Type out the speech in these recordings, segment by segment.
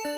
Hey,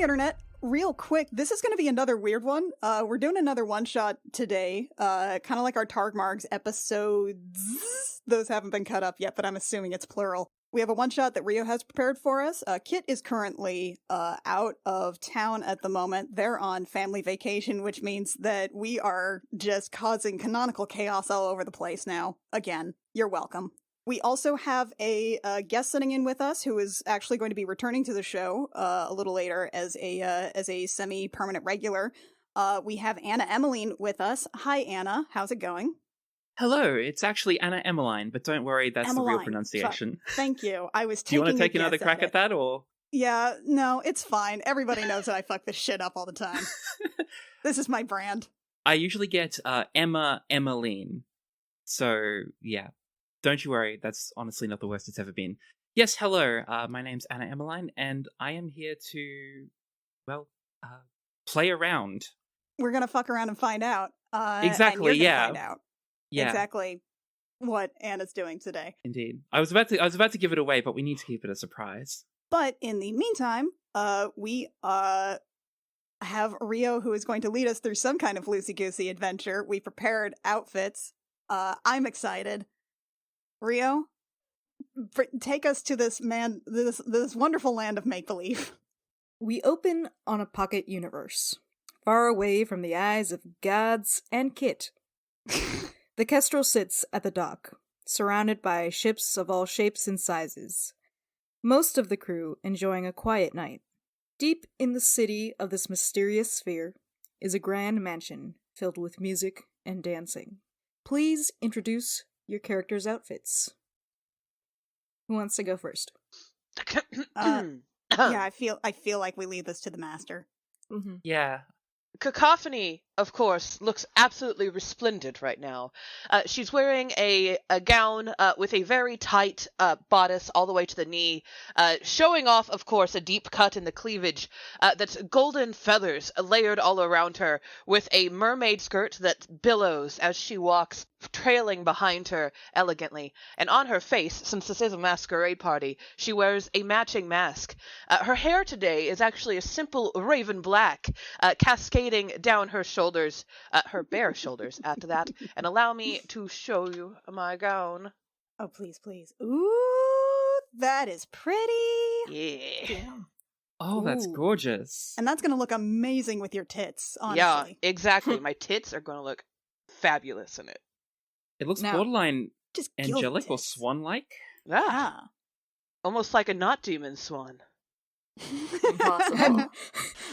Internet. Real quick, this is going to be another weird one. We're doing another one-shot today, kind of like our Targmargs episodes. Those haven't been cut up yet, but I'm assuming it's plural. We have a one-shot that Rio has prepared for us. Kit is currently out of town at the moment. They're on family vacation, which means that we are just causing canonical chaos all over the place now. Again, you're welcome. We also have a guest sitting in with us who is actually going to be returning to the show a little later as a semi-permanent regular. We have Anna Emmeline with us. Hi, Anna. How's it going? Hello. It's actually Anna Emmeline, but don't worry, that's Emmeline. the real pronunciation. Thank you. I was Do you taking want to take another crack at that, or? Yeah, no, it's fine. Everybody knows that I fuck this shit up all the time. This is my brand. I usually get Emma Emmeline. So, yeah. Don't you worry, that's honestly not the worst it's ever been. Yes, hello, my name's Anna Emmeline, and I am here to, play around. We're gonna fuck around and find out. Exactly, and you're gonna yeah. find out Yeah. exactly what Anna's doing today. Indeed. I was about to give it away, but we need to keep it a surprise. But in the meantime, we have Rio who is going to lead us through some kind of loosey-goosey adventure. We prepared outfits. I'm excited. Rio, take us to this wonderful land of make-believe. We open on a pocket universe, far away from the eyes of gods and Kit. The Kestrel sits at the dock, surrounded by ships of all shapes and sizes. Most of the crew enjoying a quiet night. Deep in the city of this mysterious sphere is a grand mansion filled with music and dancing. Please introduce your character's outfits. Who wants to go first? Yeah, I feel like we leave this to the master. Mm-hmm. Yeah. Cacophony, of course, looks absolutely resplendent right now. She's wearing a gown with a very tight bodice all the way to the knee, showing off, of course, a deep cut in the cleavage that's golden feathers layered all around her, with a mermaid skirt that billows as she walks, trailing behind her elegantly. And on her face, since this is a masquerade party, she wears a matching mask. Her hair today is actually a simple raven black, cascading down her shoulders, her bare shoulders at that, and allow me to show you my gown. Oh, please, please. Ooh, that is pretty. Yeah. Damn. Oh, that's Ooh. gorgeous. And that's going to look amazing with your tits, honestly. Yeah, exactly. My tits are going to look fabulous in it. It looks Now- borderline Just angelic or tits. swan-like. Ah, almost like a not demon swan. Impossible.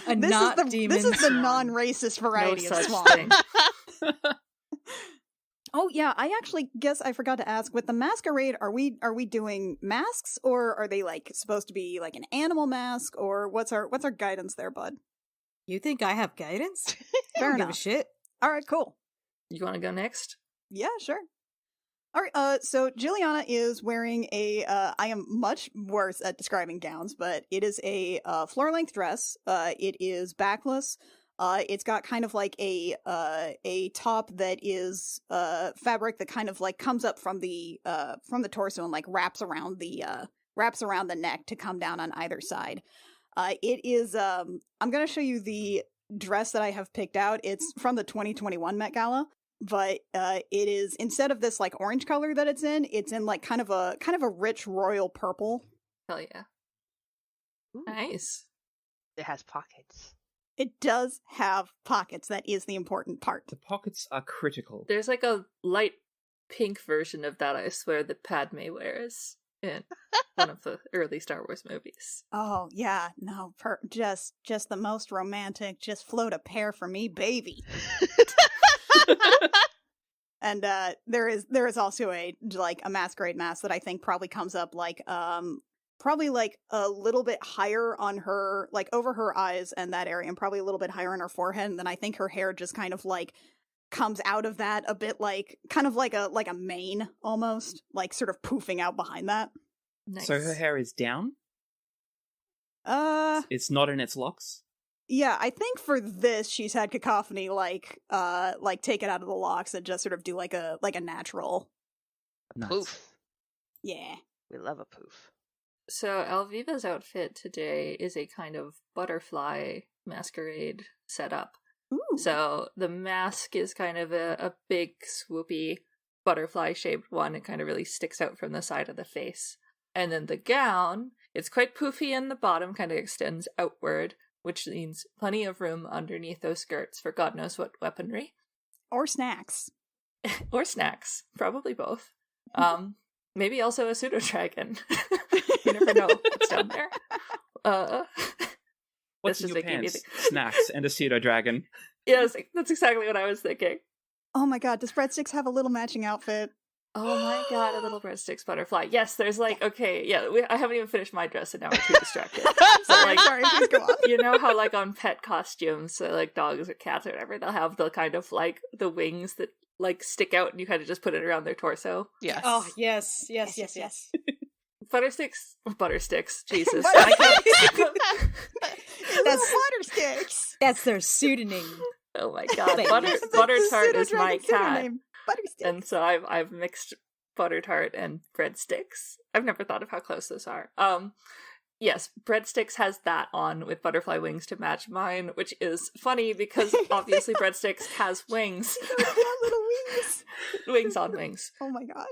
A This not is the demon. this is the swan. non-racist variety No of such swan. thing. Oh yeah, I actually guess I forgot to ask. With the masquerade, are we doing masks, or are they like supposed to be like an animal mask, or what's our guidance there, bud? You think I have guidance? Fair I don't give a enough. shit. All right, cool. You want to go next? Yeah, sure. All right, so Juliana is wearing I am much worse at describing gowns, but it is a floor-length dress. It is backless. It's got kind of like a top that is fabric that kind of like comes up from the torso and like wraps around the neck to come down on either side. It is I'm gonna show you the dress that I have picked out. It's from the 2021 Met Gala. But it is, instead of this like orange color that it's in like kind of a rich royal purple. Hell yeah. Ooh. Nice. It has pockets. It does have pockets. That is the important part. The pockets are critical. There's like a light pink version of that, I swear, that Padme wears in one of the early Star Wars movies. Oh yeah, no, just the most romantic. Just float a pair for me, baby. And there is also a masquerade mask that I think probably comes up like probably like a little bit higher on her, like over her eyes and that area, and probably a little bit higher on her forehead, and then I think her hair just kind of comes out of that a bit like, kind of like a mane almost, like sort of poofing out behind that. Nice. So her hair is down? Uh, It's not in its locks? yeah, I think for this she's had Cacophony like take it out of the locks and just sort of do like a natural. Nice. Poof. Yeah. We love a poof. So Alviva's outfit today is a kind of butterfly masquerade setup. Ooh. So the mask is kind of a big, swoopy, butterfly-shaped one. It kind of really sticks out from the side of the face. And then the gown, it's quite poofy in the bottom, kind of extends outward, which means plenty of room underneath those skirts for God knows what weaponry. Or snacks. Or snacks. Probably both. Maybe also a pseudo-dragon. You never know what's down there. What's in your pants? Snacks and a pseudo-dragon. Yes, that's exactly what I was thinking. Oh my god, does Breadsticks have a little matching outfit? Oh my god, a little breadsticks butterfly. Yes, there's like, okay, yeah, I haven't even finished my dress and now we're too distracted. So like, Sorry, please go on. you know how like on pet costumes, so like dogs or cats or whatever, they'll have the kind of like the wings that like stick out and you kind of just put it around their torso. Yes. Oh, yes. Buttersticks, Jesus. That's Buttersticks. That's their pseudonym. Oh my god, Wait, Butter Tart is my Pseudo-dragon cat. pseudonym. Buttersticks. And so I've mixed butter tart and breadsticks. I've never thought of how close those are. Yes, breadsticks has that on with butterfly wings to match mine, which is funny because obviously breadsticks has wings. Little wings. Wings on wings. Oh my gosh.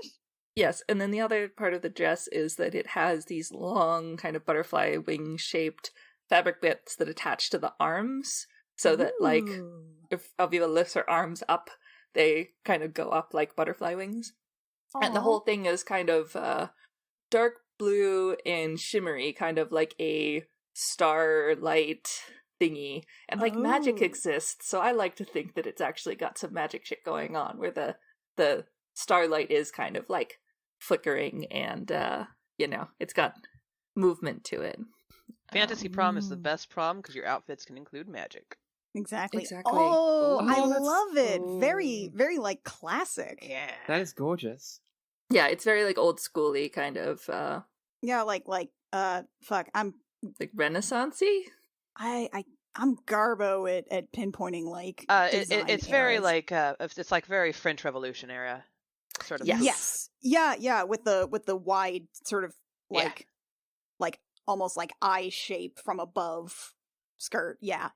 Yes, and then the other part of the dress is that it has these long kind of butterfly wing shaped fabric bits that attach to the arms, so that like Ooh. if Alviva lifts her arms up, they kind of go up like butterfly wings. And the whole thing is kind of dark blue and shimmery, kind of like a starlight thingy. And like magic Oh. exists, so I like to think that it's actually got some magic shit going on, where the starlight is kind of like flickering and, it's got movement to it. Fantasy prom is the best prom because your outfits can include magic. Exactly. Exactly. Oh, Ooh. I Oh, that's- love it. Ooh. Very, very like classic. Yeah. That is gorgeous. Yeah, it's very like old schooly kind of Yeah, fuck. I'm Renaissance-y. I'm Garbo at pinpointing like design It's very eras. like it's like very French Revolution era sort of. Yes. Yes. Yeah, with the wide sort of Yeah. like almost like eye shape from above skirt. Yeah.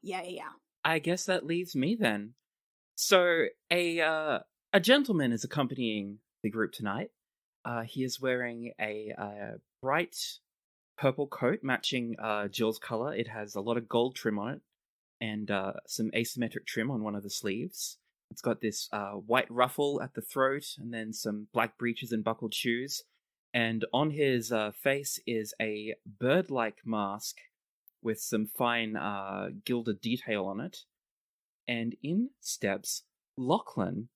I guess that leaves me then. So a gentleman is accompanying the group tonight. He is wearing a bright purple coat matching Jill's color. It has a lot of gold trim on it and some asymmetric trim on one of the sleeves. It's got this white ruffle at the throat and then some black breeches and buckled shoes. And on his face is a bird-like mask with some fine gilded detail on it. And in steps Lachlan,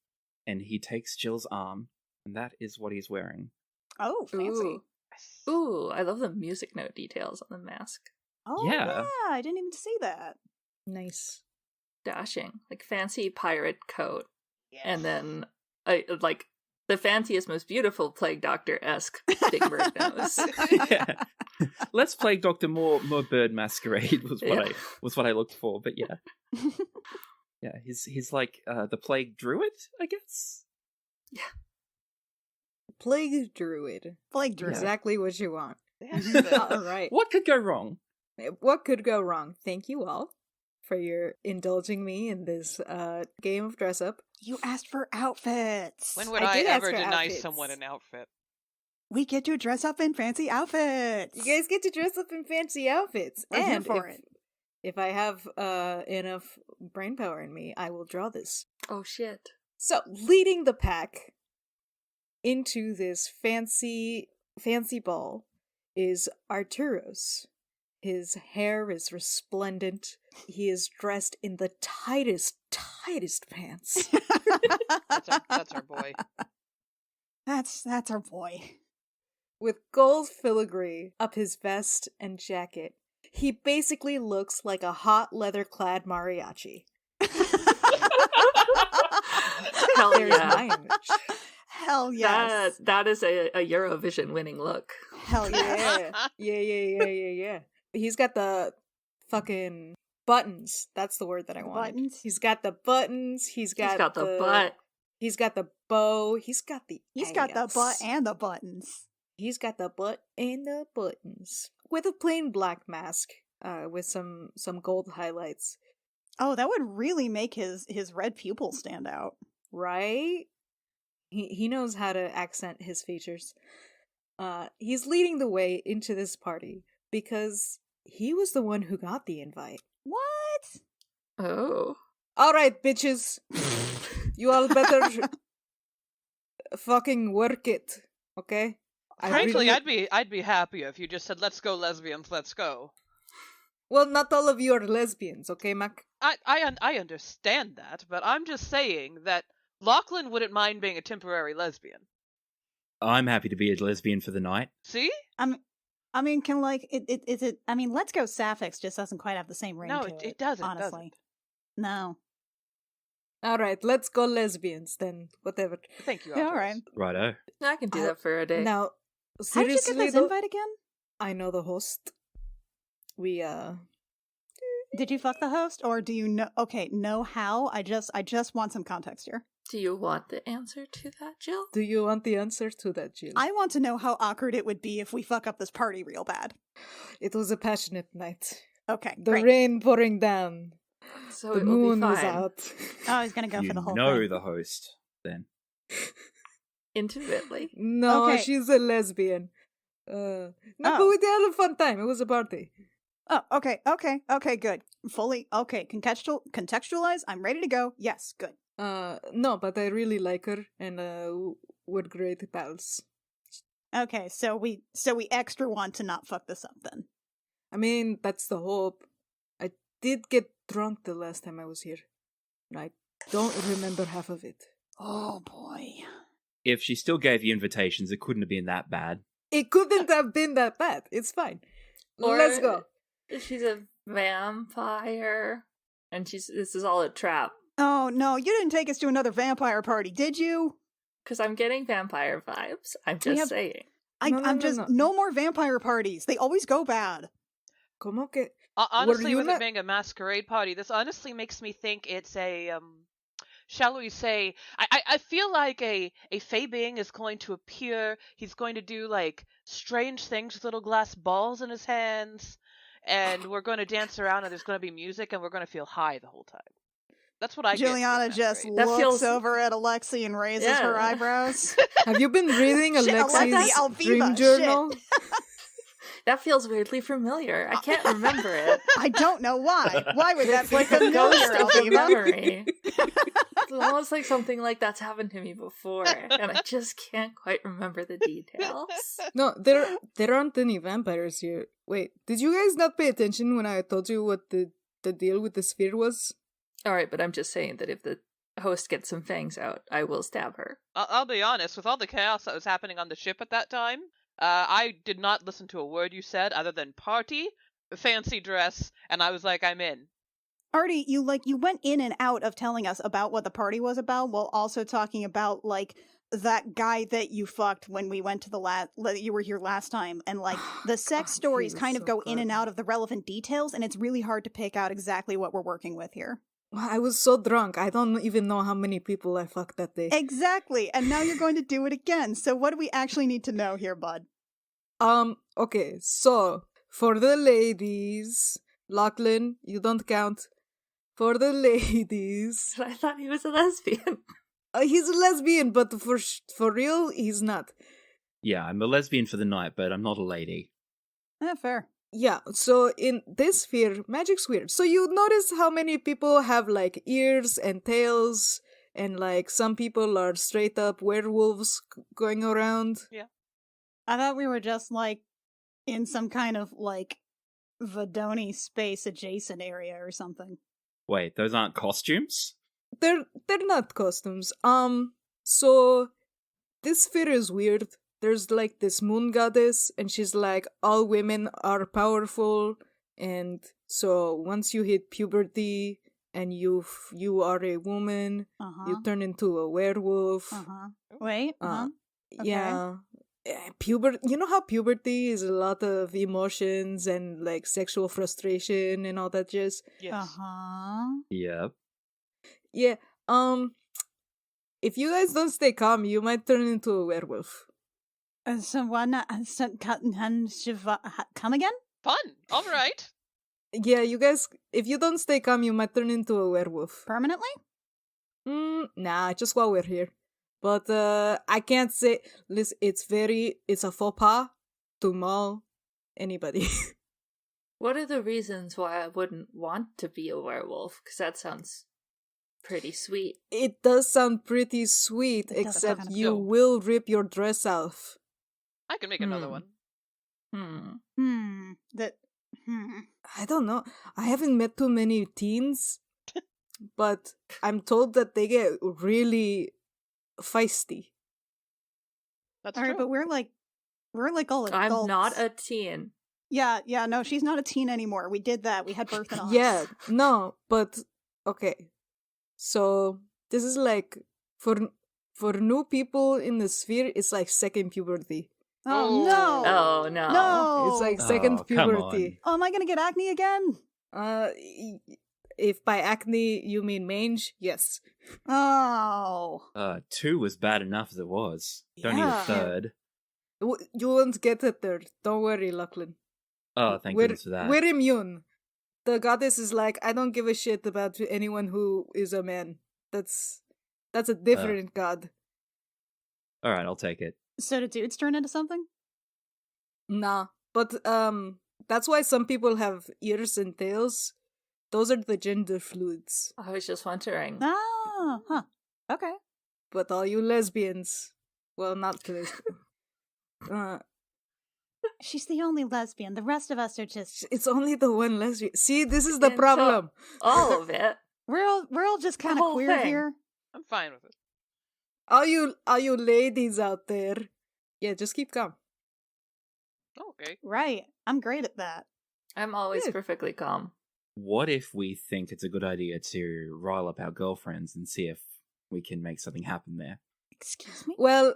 and he takes Jill's arm, and that is what he's wearing. Oh, fancy. Ooh, I love the music note details on the mask. Oh Yeah. I didn't even see that. Nice. Dashing. Like fancy pirate coat. Yes. And then like the fanciest, most beautiful Plague Doctor-esque big bird nose. Yeah. Let's play Dr. More Bird Masquerade was what Yeah. I looked for, but yeah. Yeah, he's like the plague druid, I guess. Plague druid. Plague druid. Exactly what you want. Yes. All right. What could go wrong? What could go wrong? Thank you all for your indulging me in this game of dress up. You asked for outfits. When would I I did ask ever for deny outfits. someone an outfit? We get to dress up in fancy outfits. You guys get to dress up in fancy outfits. We're here and for it. if I have enough brain power in me, I will draw this. Oh shit. So, leading the pack into this fancy ball is Arturos. His hair is resplendent. He is dressed in the tightest pants. That's our boy. That's our boy. With gold filigree up his vest and jacket. He basically looks like a hot leather-clad mariachi. Hell There's yeah. my image. Hell yes. That is a Eurovision winning look. Hell yeah. Yeah. He's got the fucking buttons. That's the word that I The wanted. buttons? He's got the buttons. He's got the butt. He's got the bow. He's got the He's got the butt ass. and the buttons. He's got the butt and the buttons. With a plain black mask, with some gold highlights. Oh, that would really make his red pupils stand out. Right? He knows how to accent his features. He's leading the way into this party because he was the one who got the invite. What? Oh. Alright, bitches. You all better fucking work it, okay? Frankly, I'd be happier if you just said, "Let's go, lesbians, let's go." Well, not all of you are lesbians, okay, Mac? I understand that, but I'm just saying that Lachlan wouldn't mind being a temporary lesbian. I'm happy to be a lesbian for the night. See? I mean, can like it? I mean, Let's Go Sapphics just doesn't quite have the same ring. No, to it doesn't. Honestly, no. Alright, let's go lesbians then. Whatever. Thank you. Yeah, all Alphonse. right. Righto. I can do that for a day. Now, How did you seriously get this though, invite again? I know the host. We, Did you fuck the host, or do you know? Okay, know how? I just want some context here. Do you want the answer to that, Jill? do you want the answer to that, Jill? I want to know how awkward it would be if we fuck up this party real bad. It was a passionate night. Okay, The great. rain pouring down. So The it will moon be was fine. out. Oh, he's gonna go you for the whole know thing. the host, then. Intimately. No, Okay. she's a lesbian. No, but Oh. we had a fun time. It was a party. Oh, okay, good. Fully, okay, contextualize, I'm ready to go. Yes, good. No, but I really like her, and we're great pals. Okay, so we extra want to not fuck this up then. I mean, that's the hope. I did get drunk the last time I was here. And I don't remember half of it. Oh boy. If she still gave you invitations, it couldn't have been that bad. It couldn't have been that bad. It's fine. Let's go. She's a vampire, and this is all a trap. Oh no, you didn't take us to another vampire party, did you? Because I'm getting vampire vibes. I'm We just have- saying. No more vampire parties. They always go bad. ¿Cómo que? Honestly, you with not- it being a masquerade party, this honestly makes me think it's a shall we say? I feel like a fey being is going to appear. He's going to do like strange things with little glass balls in his hands, and we're going to dance around, and there's going to be music, and we're going to feel high the whole time. That's what I get from Juliana a just masquerade. That looks feels- over at Alexi and raises her Yeah. eyebrows. Have you been reading Shit, Alexi's Alexi, dream Alviva, journal? That feels weirdly familiar. I can't remember it. I don't know why. Why would that It's be like a familiar, ghost of a Alviva? memory. It's almost like something like that's happened to me before, and I just can't quite remember the details. No, there aren't any vampires here. Wait, did you guys not pay attention when I told you what the deal with the sphere was? All right, but I'm just saying that if the host gets some fangs out, I will stab her. I'll be honest, with all the chaos that was happening on the ship at that time, I did not listen to a word you said other than party, fancy dress, and I was like, I'm in. Artie, you went in and out of telling us about what the party was about while also talking about like that guy that you fucked when we went to you were here last time, and like the sex God, stories he was kind of so go in and good. out of the relevant details, and it's really hard to pick out exactly what we're working with here. I was so drunk. I don't even know how many people I fucked that day. Exactly, and now you're going to do it again. So what do we actually need to know here, bud? Okay, so for the ladies, Lachlan, you don't count. For the ladies, I thought he was a lesbian. he's a lesbian, but for real, he's not. Yeah, I'm a lesbian for the night, but I'm not a lady. Fair. Yeah, so in this sphere, magic's weird. So you notice how many people have like ears and tails, and like some people are straight up werewolves going around. I thought we were just like in some kind of like Vadoni space adjacent area or something. Wait, those aren't costumes? They're not costumes. So this sphere is weird. There's like this moon goddess, and she's like, all women are powerful, and so once you hit puberty, and you are a woman. You turn into a werewolf. Wait. Okay. Yeah. You know how puberty is a lot of emotions and like sexual frustration and all that jazz? Yes. Yep. Yeah. If you guys don't stay calm, you might turn into a werewolf. Come again? Fun. All right. Yeah, you guys, if you don't stay calm, you might turn into a werewolf. Permanently? Nah, just while we're here. But I can't say. Listen, it's a faux pas to maul anybody. What are the reasons why I wouldn't want to be a werewolf? Because that sounds pretty sweet. It does sound pretty sweet, It does sound except kinda you cool. will rip your dress off. I can make another one. I don't know. I haven't met too many teens, but I'm told that they get really feisty. That's All right, true. but we're like all adults. I'm not a teen. Yeah, no, she's not a teen anymore. We did that. We had birth in us. Yeah, no, but okay. So this is like for new people in the sphere, it's like second puberty. Oh no. Oh, no. No. It's like second Oh, come puberty. Oh, am I gonna get acne again? If by acne you mean mange, yes. Oh. 2 was bad enough as it was. Don't need a Yeah. third. You won't get a third. Don't worry, Lachlan. Oh, thank we're, goodness for that. We're immune. The goddess is like, I don't give a shit about anyone who is a man. That's a different god. All right, I'll take it. So do dudes turn into something? Nah, but that's why some people have ears and tails. Those are the gender fluids. I was just wondering. Ah, huh. Okay. But all you lesbians, well, not lesbians. She's the only lesbian. The rest of us are just It's only the one lesbian. See, this is the And so- problem. All of it. we're all just kind of whole queer thing. here. I'm fine with it. All you ladies out there, yeah, just keep calm. Okay. Right. I'm great at that. I'm always Yeah. perfectly calm. What if we think it's a good idea to rile up our girlfriends and see if we can make something happen there? Excuse me? Well,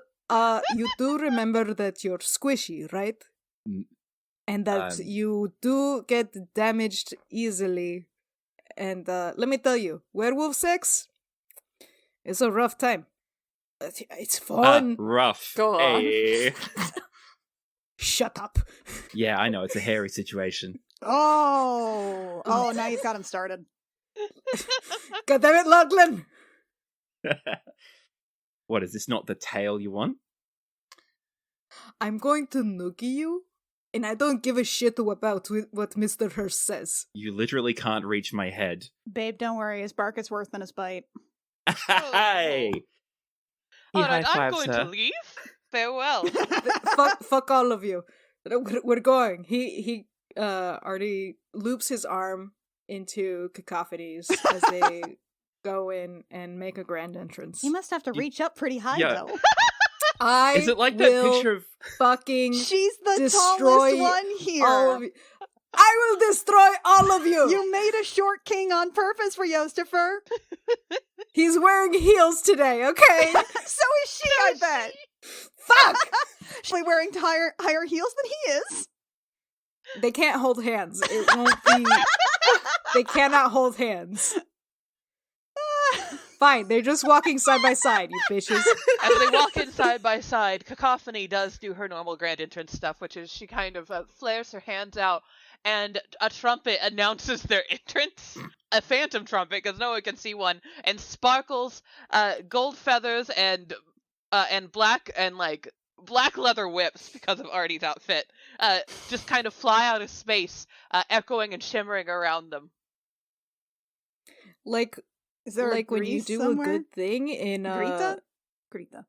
you do remember that you're squishy, right? Mm, And that you do get damaged easily. And let me tell you, werewolf sex is a rough time. It's fun. Rough. Go on. Hey. Shut up. Yeah, I know, it's a hairy situation. Oh, now you've got him started. God damn it, Lachlan! What, is this not the tail you want? I'm going to noogie you, and I don't give a shit about what Mr. Hurst says. You literally can't reach my head. Babe, don't worry. His bark is worse than his bite. Hey! He All right, I'm high-fives going her. to leave. Farewell. fuck all of you. We're going. He already loops his arm into cacophonies as they go in and make a grand entrance. He must have to reach up pretty high, Yeah. though. I Is it like that will picture of... fucking She's the destroy tallest one here. all of you. I will destroy all of you. You made a short king on purpose for Yostifer. He's wearing heels today, okay? So is she, I bet. Fuck! She's wearing higher heels than he is. They can't hold hands. It won't be. They cannot hold hands. Fine, they're just walking side by side, you bitches. As they walk in side by side, Cacophony does do her normal grand entrance stuff, which is she kind of flares her hands out, and a trumpet announces their entrance. A phantom trumpet, because no one can see one, and sparkles, gold feathers, and black leather whips because of Artie's outfit, just kind of fly out of space, echoing and shimmering around them. Like, Is there like a when you Greece do somewhere? a good thing in Greta? Greta.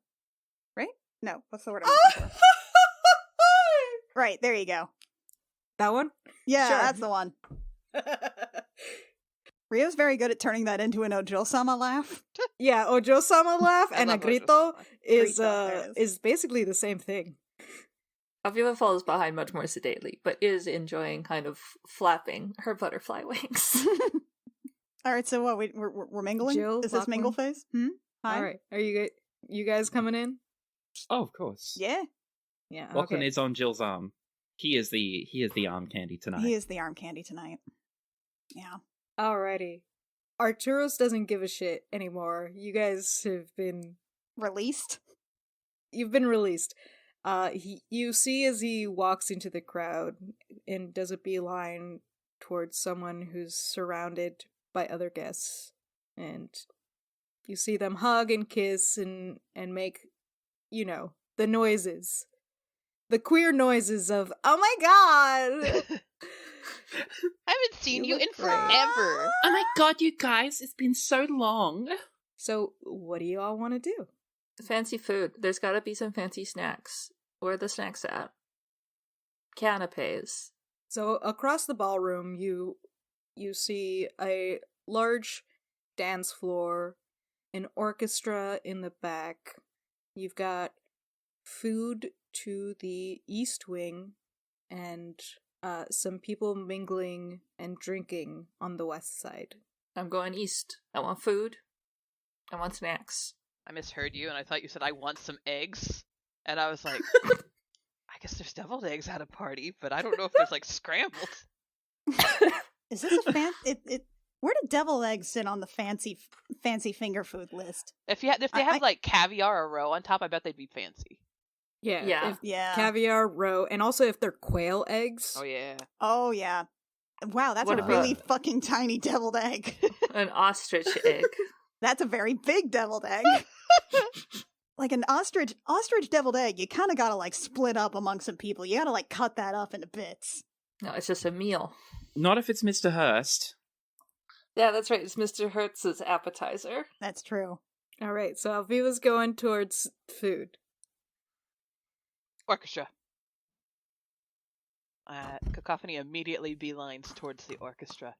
Right? No, what's the word I'm looking for? Right, there you go. That one? Yeah, Sure. that's the one. Rio's very good at turning that into an Ojo-sama laugh. Yeah, Ojo-sama laugh and a love grito Ojo-sama. is Grito, there it is basically the same thing. Aviva falls behind much more sedately, but is enjoying kind of flapping her butterfly wings. All right, so what? We're mingling? Jill, Is this mingle Lachlan? phase? Hi. All right. Are you guys coming in? Oh, of course. Yeah, Yeah. Lachlan Okay. is on Jill's arm. He is the arm candy tonight. he is the arm candy tonight. Yeah. Alrighty. Arturos doesn't give a shit anymore. You guys have been Released? you've been released. You see as he walks into the crowd and does a beeline towards someone who's surrounded by other guests, and you see them hug and kiss and make, the noises, the queer noises of "Oh my god!" I haven't seen You you in look great. forever. Oh my god, you guys! It's been so long. So, what do you all want to do? Fancy food. There's gotta be some fancy snacks. Where are the snacks at? Canapes. So across the ballroom, you see a large dance floor, an orchestra in the back. You've got food to the east wing, and some people mingling and drinking on the west side. I'm going east. I want food. I want snacks. I misheard you, and I thought you said I want some eggs, and I was like, I guess there's deviled eggs at a party, but I don't know if there's like scrambled. Is this a where do devil eggs sit on the fancy finger food list? If they have like caviar or roe on top, I bet they'd be fancy. Yeah, Yeah. Yeah. caviar, roe, and also if they're quail eggs. Oh yeah. Oh yeah. Wow, that's What a about- really fucking tiny deviled egg. An ostrich egg. That's a very big deviled egg. Like an ostrich deviled egg, you kind of gotta like split up among some people. You gotta like cut that up into bits. No, it's just a meal. Not if it's Mr. Hurst. Yeah, that's right. It's Mr. Hertz's appetizer. That's true. All right, so Alviva's going towards food. Orchestra. Cacophony immediately beelines towards the orchestra.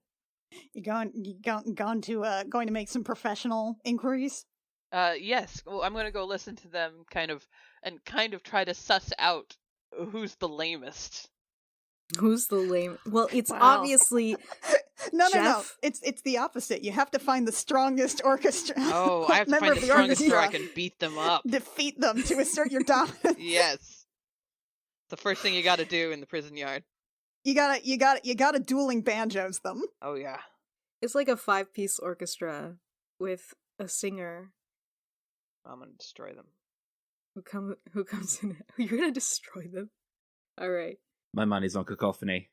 You going to make some professional inquiries? Yes. Well, I'm gonna go listen to them, kind of try to suss out who's the lamest. Who's the lame? Well, it's Wow. obviously No. Jeff? It's the opposite. You have to find the strongest orchestra. Oh, I have to member find of the strongest so I orchestra. can beat them up. Defeat them to assert your dominance. Yes. The first thing you got to do in the prison yard. You gotta dueling banjos them. Oh yeah. it's like a 5-piece orchestra with a singer I'm gonna destroy them. who comes in. You're gonna destroy them. All right. My money's on Cacophony.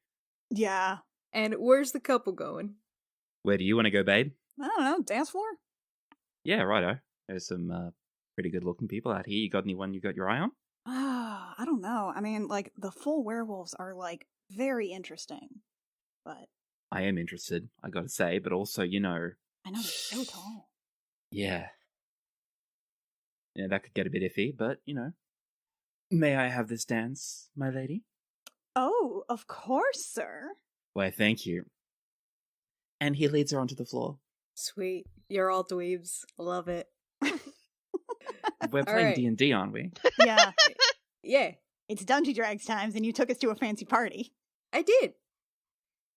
Yeah. And where's the couple going? Where do you want to go, babe? I don't know. Dance floor? Yeah, righto. There's some pretty good-looking people out here. You got anyone you got your eye on? I don't know. I mean, like, the full werewolves are, like, very interesting. But I am interested, I gotta say, but also, I know they're so tall. yeah. Yeah, that could get a bit iffy, but, May I have this dance, my lady? Oh, of course, sir. Why, thank you. And he leads her onto the floor. Sweet. You're all dweebs. Love it. We're playing right. D&D, aren't we? Yeah. Yeah, It's Dungeon Drags times, and you took us to a fancy party. I did.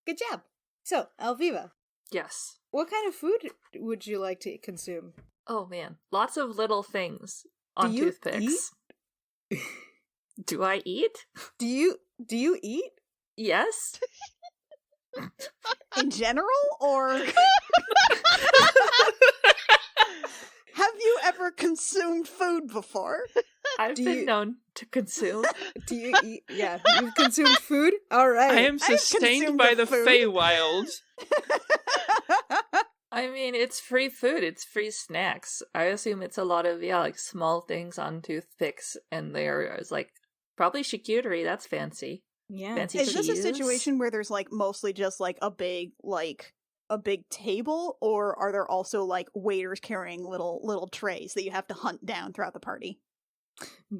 Good job. So, Alviva, Yes. what kind of food would you like to consume? Oh man. Lots of little things on Do you toothpicks. Do I eat? Do you eat? Yes. In general, or have you ever consumed food before? I've Do been you- known to consume. Do you eat? Yeah, you've consumed food? All right. I am sustained consumed by the the food. Feywild. I mean, it's free food. It's free snacks. I assume it's a lot of, like small things on toothpicks, and they're like probably charcuterie. That's fancy. Yeah. Fancy Is this a cheese. situation where there's like mostly just like a big table, or are there also like waiters carrying little trays that you have to hunt down throughout the party?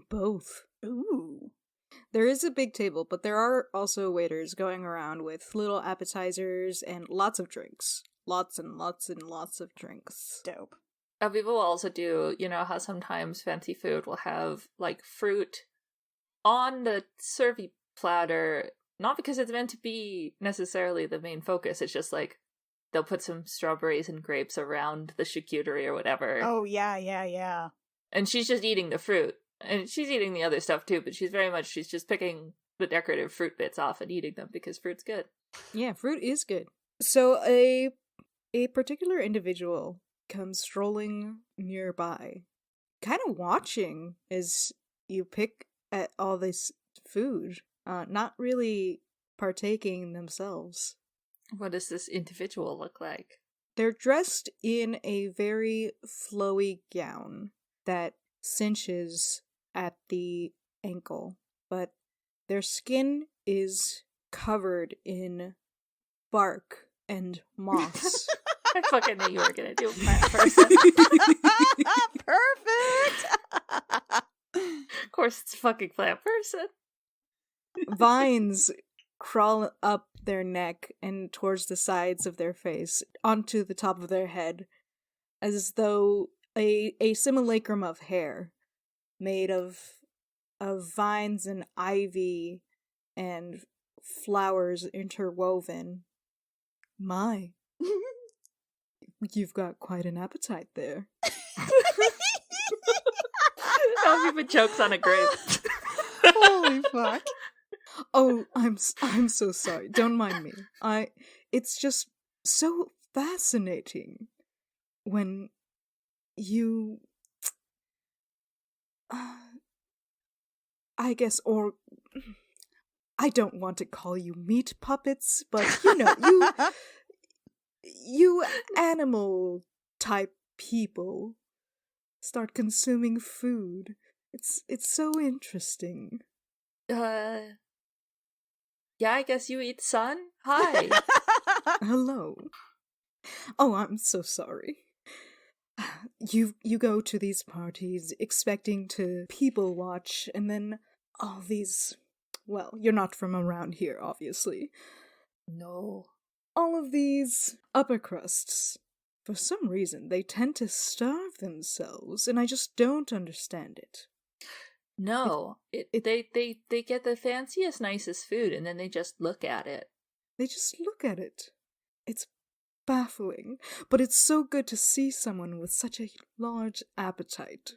Both. Ooh. There is a big table, but there are also waiters going around with little appetizers and lots of drinks. Lots and lots and lots of drinks. Dope. Aviva will also do, how sometimes fancy food will have like fruit on the servy platter, not because it's meant to be necessarily the main focus. It's just like they'll put some strawberries and grapes around the charcuterie or whatever. Oh, yeah. And she's just eating the fruit. And she's eating the other stuff too, but she's just picking the decorative fruit bits off and eating them because fruit's good. Yeah, fruit is good. So a particular individual comes strolling nearby, kind of watching as you pick at all this food, not really partaking themselves. What does this individual look like? They're dressed in a very flowy gown that cinches at the ankle, but their skin is covered in bark and moss. I fucking knew you were gonna do a plant person. Perfect! Of course it's a fucking plant person. Vines crawl up their neck and towards the sides of their face, onto the top of their head, as though a simulacrum of hair made of vines and ivy and flowers interwoven. My, you've got quite an appetite there. I'll give it jokes on a grape. Holy fuck. Oh, I'm so sorry. Don't mind me. It's just so fascinating when you I guess, or I don't want to call you meat puppets, but you animal type people start consuming food. It's so interesting. Yeah, I guess you eat sun? Hi. Hello. Oh, I'm so sorry. You go to these parties expecting to people watch, and then all these... Well, you're not from around here, obviously. No. All of these upper crusts, for some reason, they tend to starve themselves, and I just don't understand it. No. They get the fanciest, nicest food, and then they just look at it. They just look at it. It's baffling, but it's so good to see someone with such a large appetite.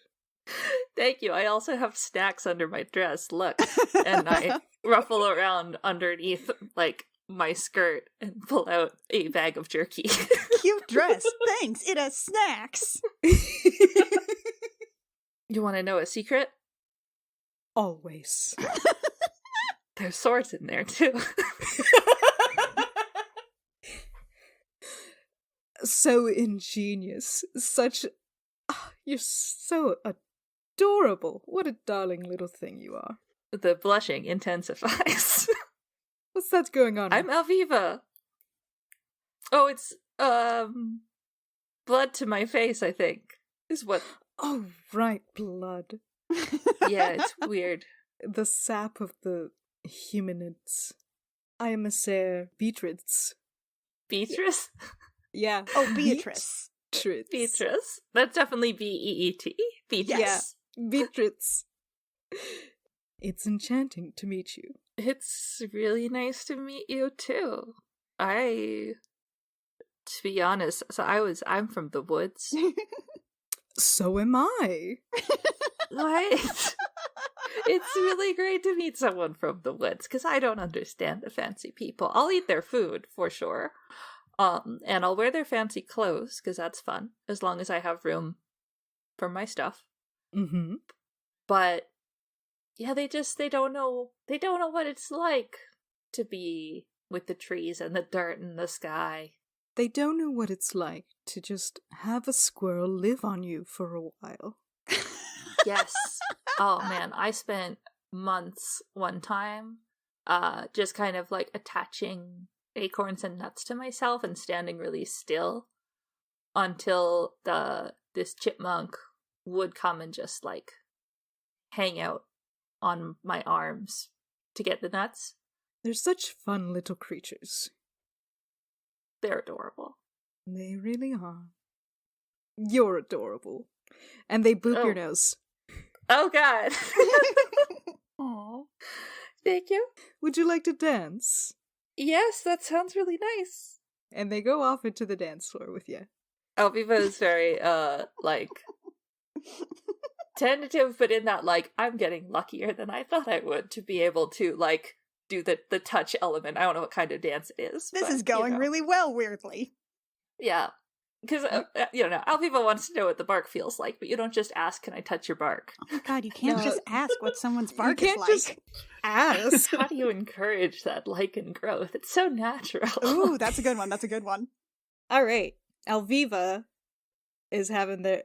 Thank you. I also have snacks under my dress. Look. And I ruffle around underneath, like, my skirt and pull out a bag of jerky. Cute dress. Thanks. It has snacks. You want to know a secret? Always. There's swords in there, too. So ingenious. Such... You're so adorable. What a darling little thing you are. The blushing intensifies. What's that going on? I'm Alviva. Oh, it's, blood to my face, I think, is what... Oh, right, blood. Yeah, it's weird. The sap of the humanids. I am a Sir Beatrice. Beatrice? Yeah. Oh, Beatrice. Beatrice. That's definitely B-E-E-T. Beatrice. Yeah, Beatrice. It's enchanting to meet you. It's really nice to meet you, too. To be honest, I'm from the woods. So am I. What? It's really great to meet someone from the woods, because I don't understand the fancy people. I'll eat their food, for sure. And I'll wear their fancy clothes, because that's fun, as long as I have room for my stuff. Mm-hmm. But, yeah, they don't know what it's like to be with the trees and the dirt and the sky. They don't know what it's like to just have a squirrel live on you for a while. Yes. Oh, man, I spent months one time just kind of, like, attaching acorns and nuts to myself and standing really still until this chipmunk would come and just, like, hang out on my arms to get the nuts. They're such fun little creatures. They're adorable. They really are. You're adorable. And they boop your nose. Oh, God. Aww. Thank you. Would you like to dance? Yes, that sounds really nice. And they go off into the dance floor with you. Alviva is very, like, tentative, but in that, like, I'm getting luckier than I thought I would to be able to, like, do the touch element. I don't know what kind of dance it is. This but, is going you know. really well, weirdly. Yeah. Because, you know, Alviva wants to know what the bark feels like, but you don't just ask, can I touch your bark? Oh my god, you can't No. just ask what someone's bark you is can't like. just ask. How do you encourage that lichen growth? It's so natural. Ooh, that's a good one. That's a good one. All right. Alviva is having their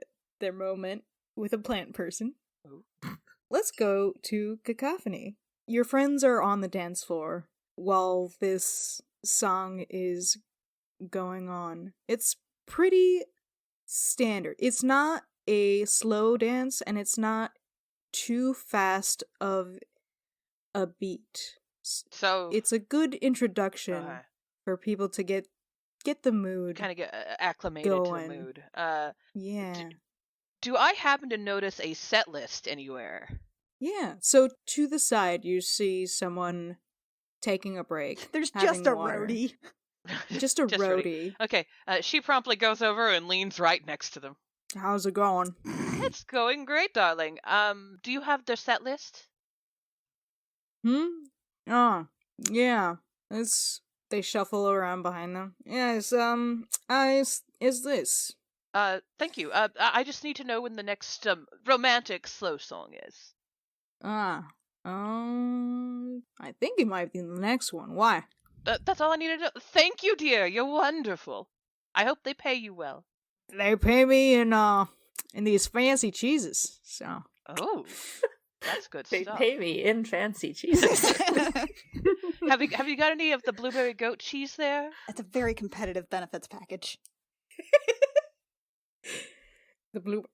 moment with a plant person. Ooh. Let's go to Cacophony. Your friends are on the dance floor while this song is going on. It's pretty standard. It's not a slow dance and it's not too fast of a beat. So It's a good introduction for people to get the mood. kind of get acclimated to the going. mood. Yeah. Do I happen to notice a set list anywhere? Yeah. So to the side you see someone taking a break. There's having just a water. roadie. Just a roadie. Okay, she promptly goes over and leans right next to them. How's it going? It's going great, darling. Do you have their set list? Oh, yeah. They shuffle around behind them. Yes, is this? Thank you. I just need to know when the next romantic slow song is. I think it might be the next one. Why? That's all I need to know. Thank you, dear. You're wonderful. I hope they pay you well. They pay me in these fancy cheeses, so. Oh, that's good They stuff. pay me in fancy cheeses. Have you got any of the blueberry goat cheese there? It's a very competitive benefits package. The blue.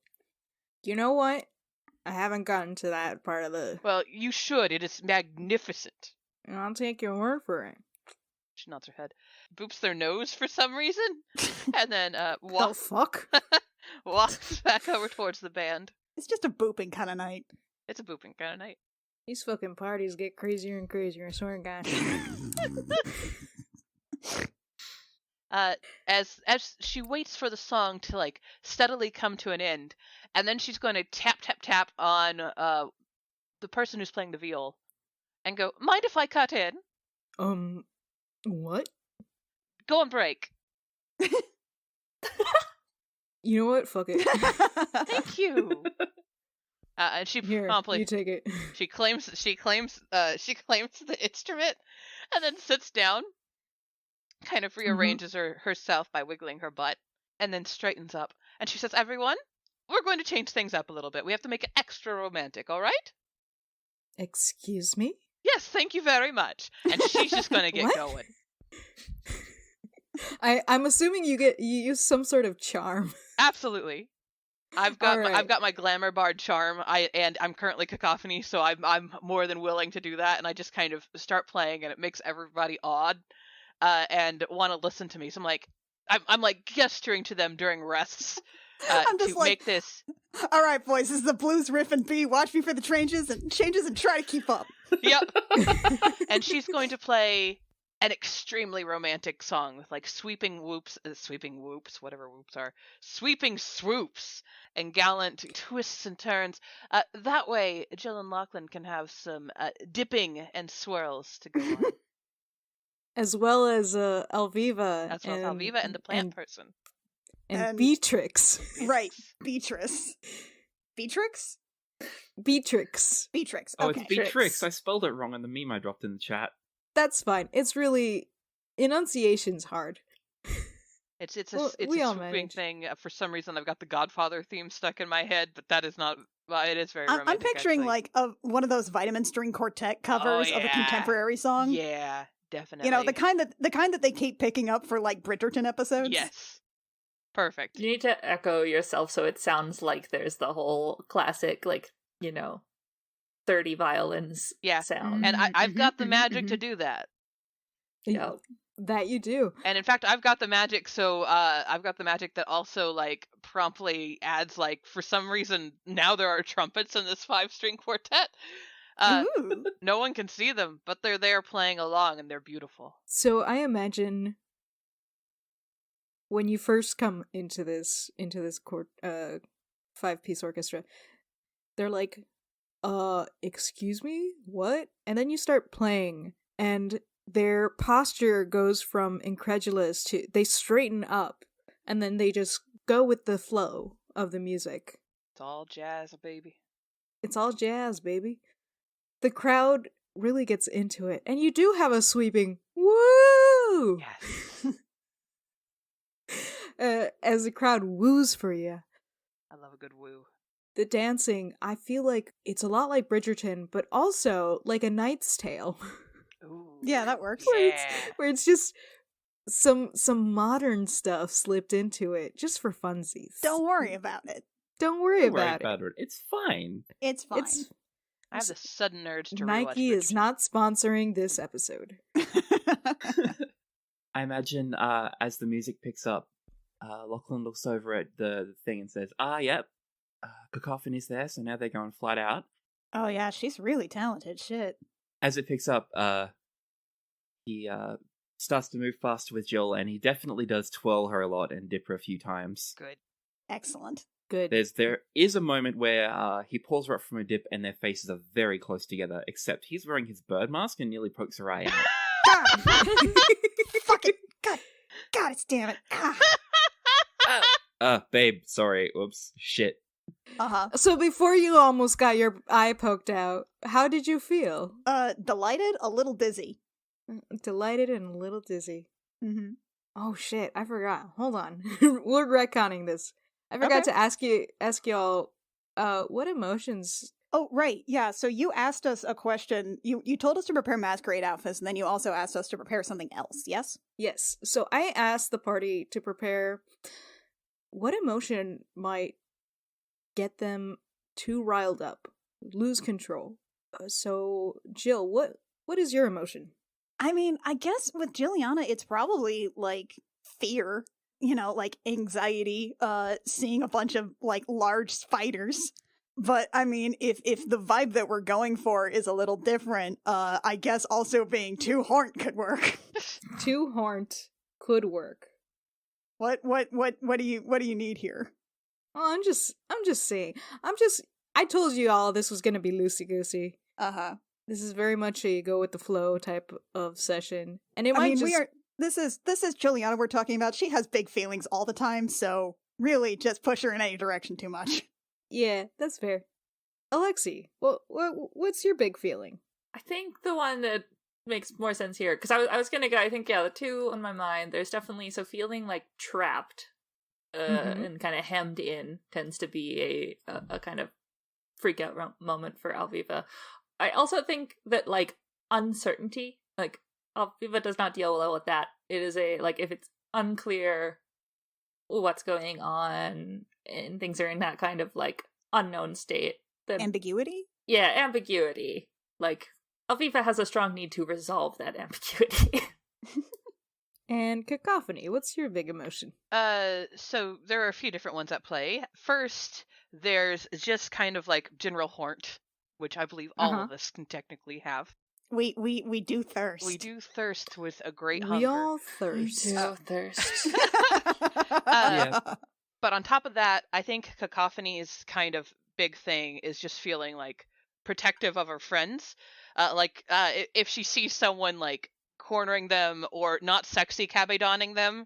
You know what? I haven't gotten to that part of the. Well, you should. It is magnificent. I'll take your word for it. She nods her head, boops their nose for some reason, and then The walks fuck? walks back over towards the band. It's just a booping kind of night. It's a booping kind of night. These fucking parties get crazier and crazier, I swear to God. As she waits for the song to like steadily come to an end, and then she's going to tap tap tap on the person who's playing the viol, and go, "Mind if I cut in? What? Go on break." You know what? Fuck it. Thank you. And she Here, promptly you take it. she claims the instrument, and then sits down, kind of rearranges herself by wiggling her butt, and then straightens up. And she says, "Everyone, we're going to change things up a little bit. We have to make it extra romantic, all right?" Excuse me? "Yes, thank you very much." And she's just going to get What? going. I'm assuming you use some sort of charm. Absolutely. I've got All right. I've got my glamour bard charm. I'm currently Cacophony, so I'm more than willing to do that. And I just kind of start playing, and it makes everybody odd, and want to listen to me. So I'm like gesturing to them during rests I'm just to like, make this. all right, boys, this is the blues riff and B. Watch me for the changes and try to keep up. Yep. And she's going to play an extremely romantic song with like sweeping whoops, whatever whoops are, sweeping swoops, and gallant twists and turns. That way, Jill and Lachlan can have some dipping and swirls to go on. As well as Alviva. As well as Alviva and the plant person. And Beatrix. Right, Beatrice. Beatrix? Beatrix. Beatrix. Oh, Okay. it's Beatrix. I spelled it wrong on the meme I dropped in the chat. That's fine. It's really... Enunciation's hard. It's a Well, we swooping all manage. thing. For some reason, I've got the Godfather theme stuck in my head, but that is not. Well, it is very romantic. I'm picturing actually. like one of those Vitamin String Quartet covers of a yeah. contemporary song. Yeah, definitely. You know, the kind that they keep picking up for like Bridgerton episodes. Yes. Perfect. You need to echo yourself so it sounds like there's the whole classic, like, 30 violins sound. And I've got the magic mhm. to do that. Yeah. That you do. And in fact, I've got the magic. So I've got the magic that also like promptly adds like for some reason now there are trumpets in this 5-string quartet. Ooh. No one can see them, but they're there playing along, and they're beautiful. So I imagine when you first come into this 5-piece orchestra, they're like, excuse me? What? And then you start playing, and their posture goes from incredulous to they straighten up, and then they just go with the flow of the music. It's all jazz, baby. It's all jazz, baby. The crowd really gets into it, and you do have a sweeping woo! Yes. As the crowd woos for you. I love a good woo. The dancing, I feel like it's a lot like Bridgerton, but also like A Knight's Tale. Ooh. Yeah, that works. Where it's just some modern stuff slipped into it, just for funsies. Don't worry about it. Don't worry Don't worry about it. about it. It's fine. It's fine. I have the sudden urge to Nike rewatch is not sponsoring this episode. I imagine as the music picks up, Lachlan looks over at the thing and says, yep, Cacophony's there, so now they're going flat out. Oh yeah, she's really talented. Shit. As it picks up, he starts to move faster with Jill, and he definitely does twirl her a lot and dip her a few times. Good. Excellent. Good. There is a moment where he pulls her up from a dip and their faces are very close together, except he's wearing his bird mask and nearly pokes her eye out. God. Fucking God it's damn it. Babe, sorry, oops, shit. Uh-huh. So before you almost got your eye poked out, how did you feel? Delighted, a little dizzy. Delighted and a little dizzy. Mm-hmm. Oh shit, I forgot. Hold on. We're retconning this. I forgot to ask y'all what emotions. Oh, right. Yeah, so you asked us a question. You told us to prepare masquerade outfits, and then you also asked us to prepare something else, yes? Yes. So I asked the party to prepare what emotion might get them too riled up, lose control. So Jill, what is your emotion? I mean, I guess with Jilliana, it's probably, like, fear. You know, like, anxiety, seeing a bunch of, like, large spiders. But, I mean, if the vibe that we're going for is a little different, I guess also being too horned could work. Too horned could work. What do you need here? Oh, I'm just saying. I told you all this was gonna be loosey-goosey. Uh-huh. This is very much a go with the flow type of session. And it might this is Juliana we're talking about. She has big feelings all the time, so really just push her in any direction too much. Yeah, that's fair. Alexi, what's your big feeling? I think the one that makes more sense here, because I was gonna go, I think, the two on my mind, there's definitely, so feeling like trapped and kind of hemmed in tends to be a kind of freak out moment for Alviva. I also think that, like, uncertainty, like, Alviva does not deal well with that. It is if it's unclear what's going on and things are in that kind of, like, unknown state. Then, ambiguity? Yeah, ambiguity. Like, Alviva has a strong need to resolve that ambiguity. And Cacophony, what's your big emotion? So there are a few different ones at play. First, there's just kind of like general hornt, which I believe all of us can technically have. We do thirst. We do thirst with a great We hunger. all thirst. Thirst. Yeah. But on top of that, I think Cacophony's kind of big thing is just feeling like protective of her friends. If she sees someone like cornering them or not sexy cabadoning them,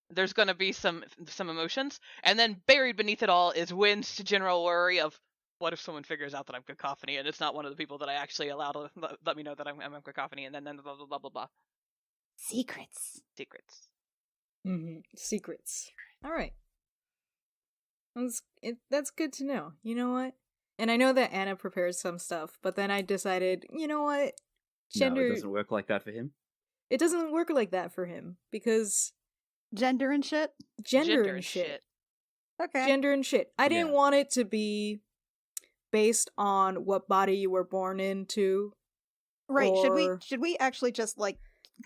there's going to be some emotions. And then buried beneath it all is Wynn's general worry of, what if someone figures out that I'm Cacophony and it's not one of the people that I actually allow to let me know that I'm Cacophony, and then blah blah blah blah blah. Secrets. Mm-hmm. Secrets. All right. That's good to know. You know what? And I know that Anna prepares some stuff, but then I decided, you know what? No, it doesn't work like that for him. It doesn't work like that for him, because Gender and shit? Gender and shit. Okay. Gender and shit. I didn't want it to be based on what body you were born into. Right. Or... Should we actually just, like,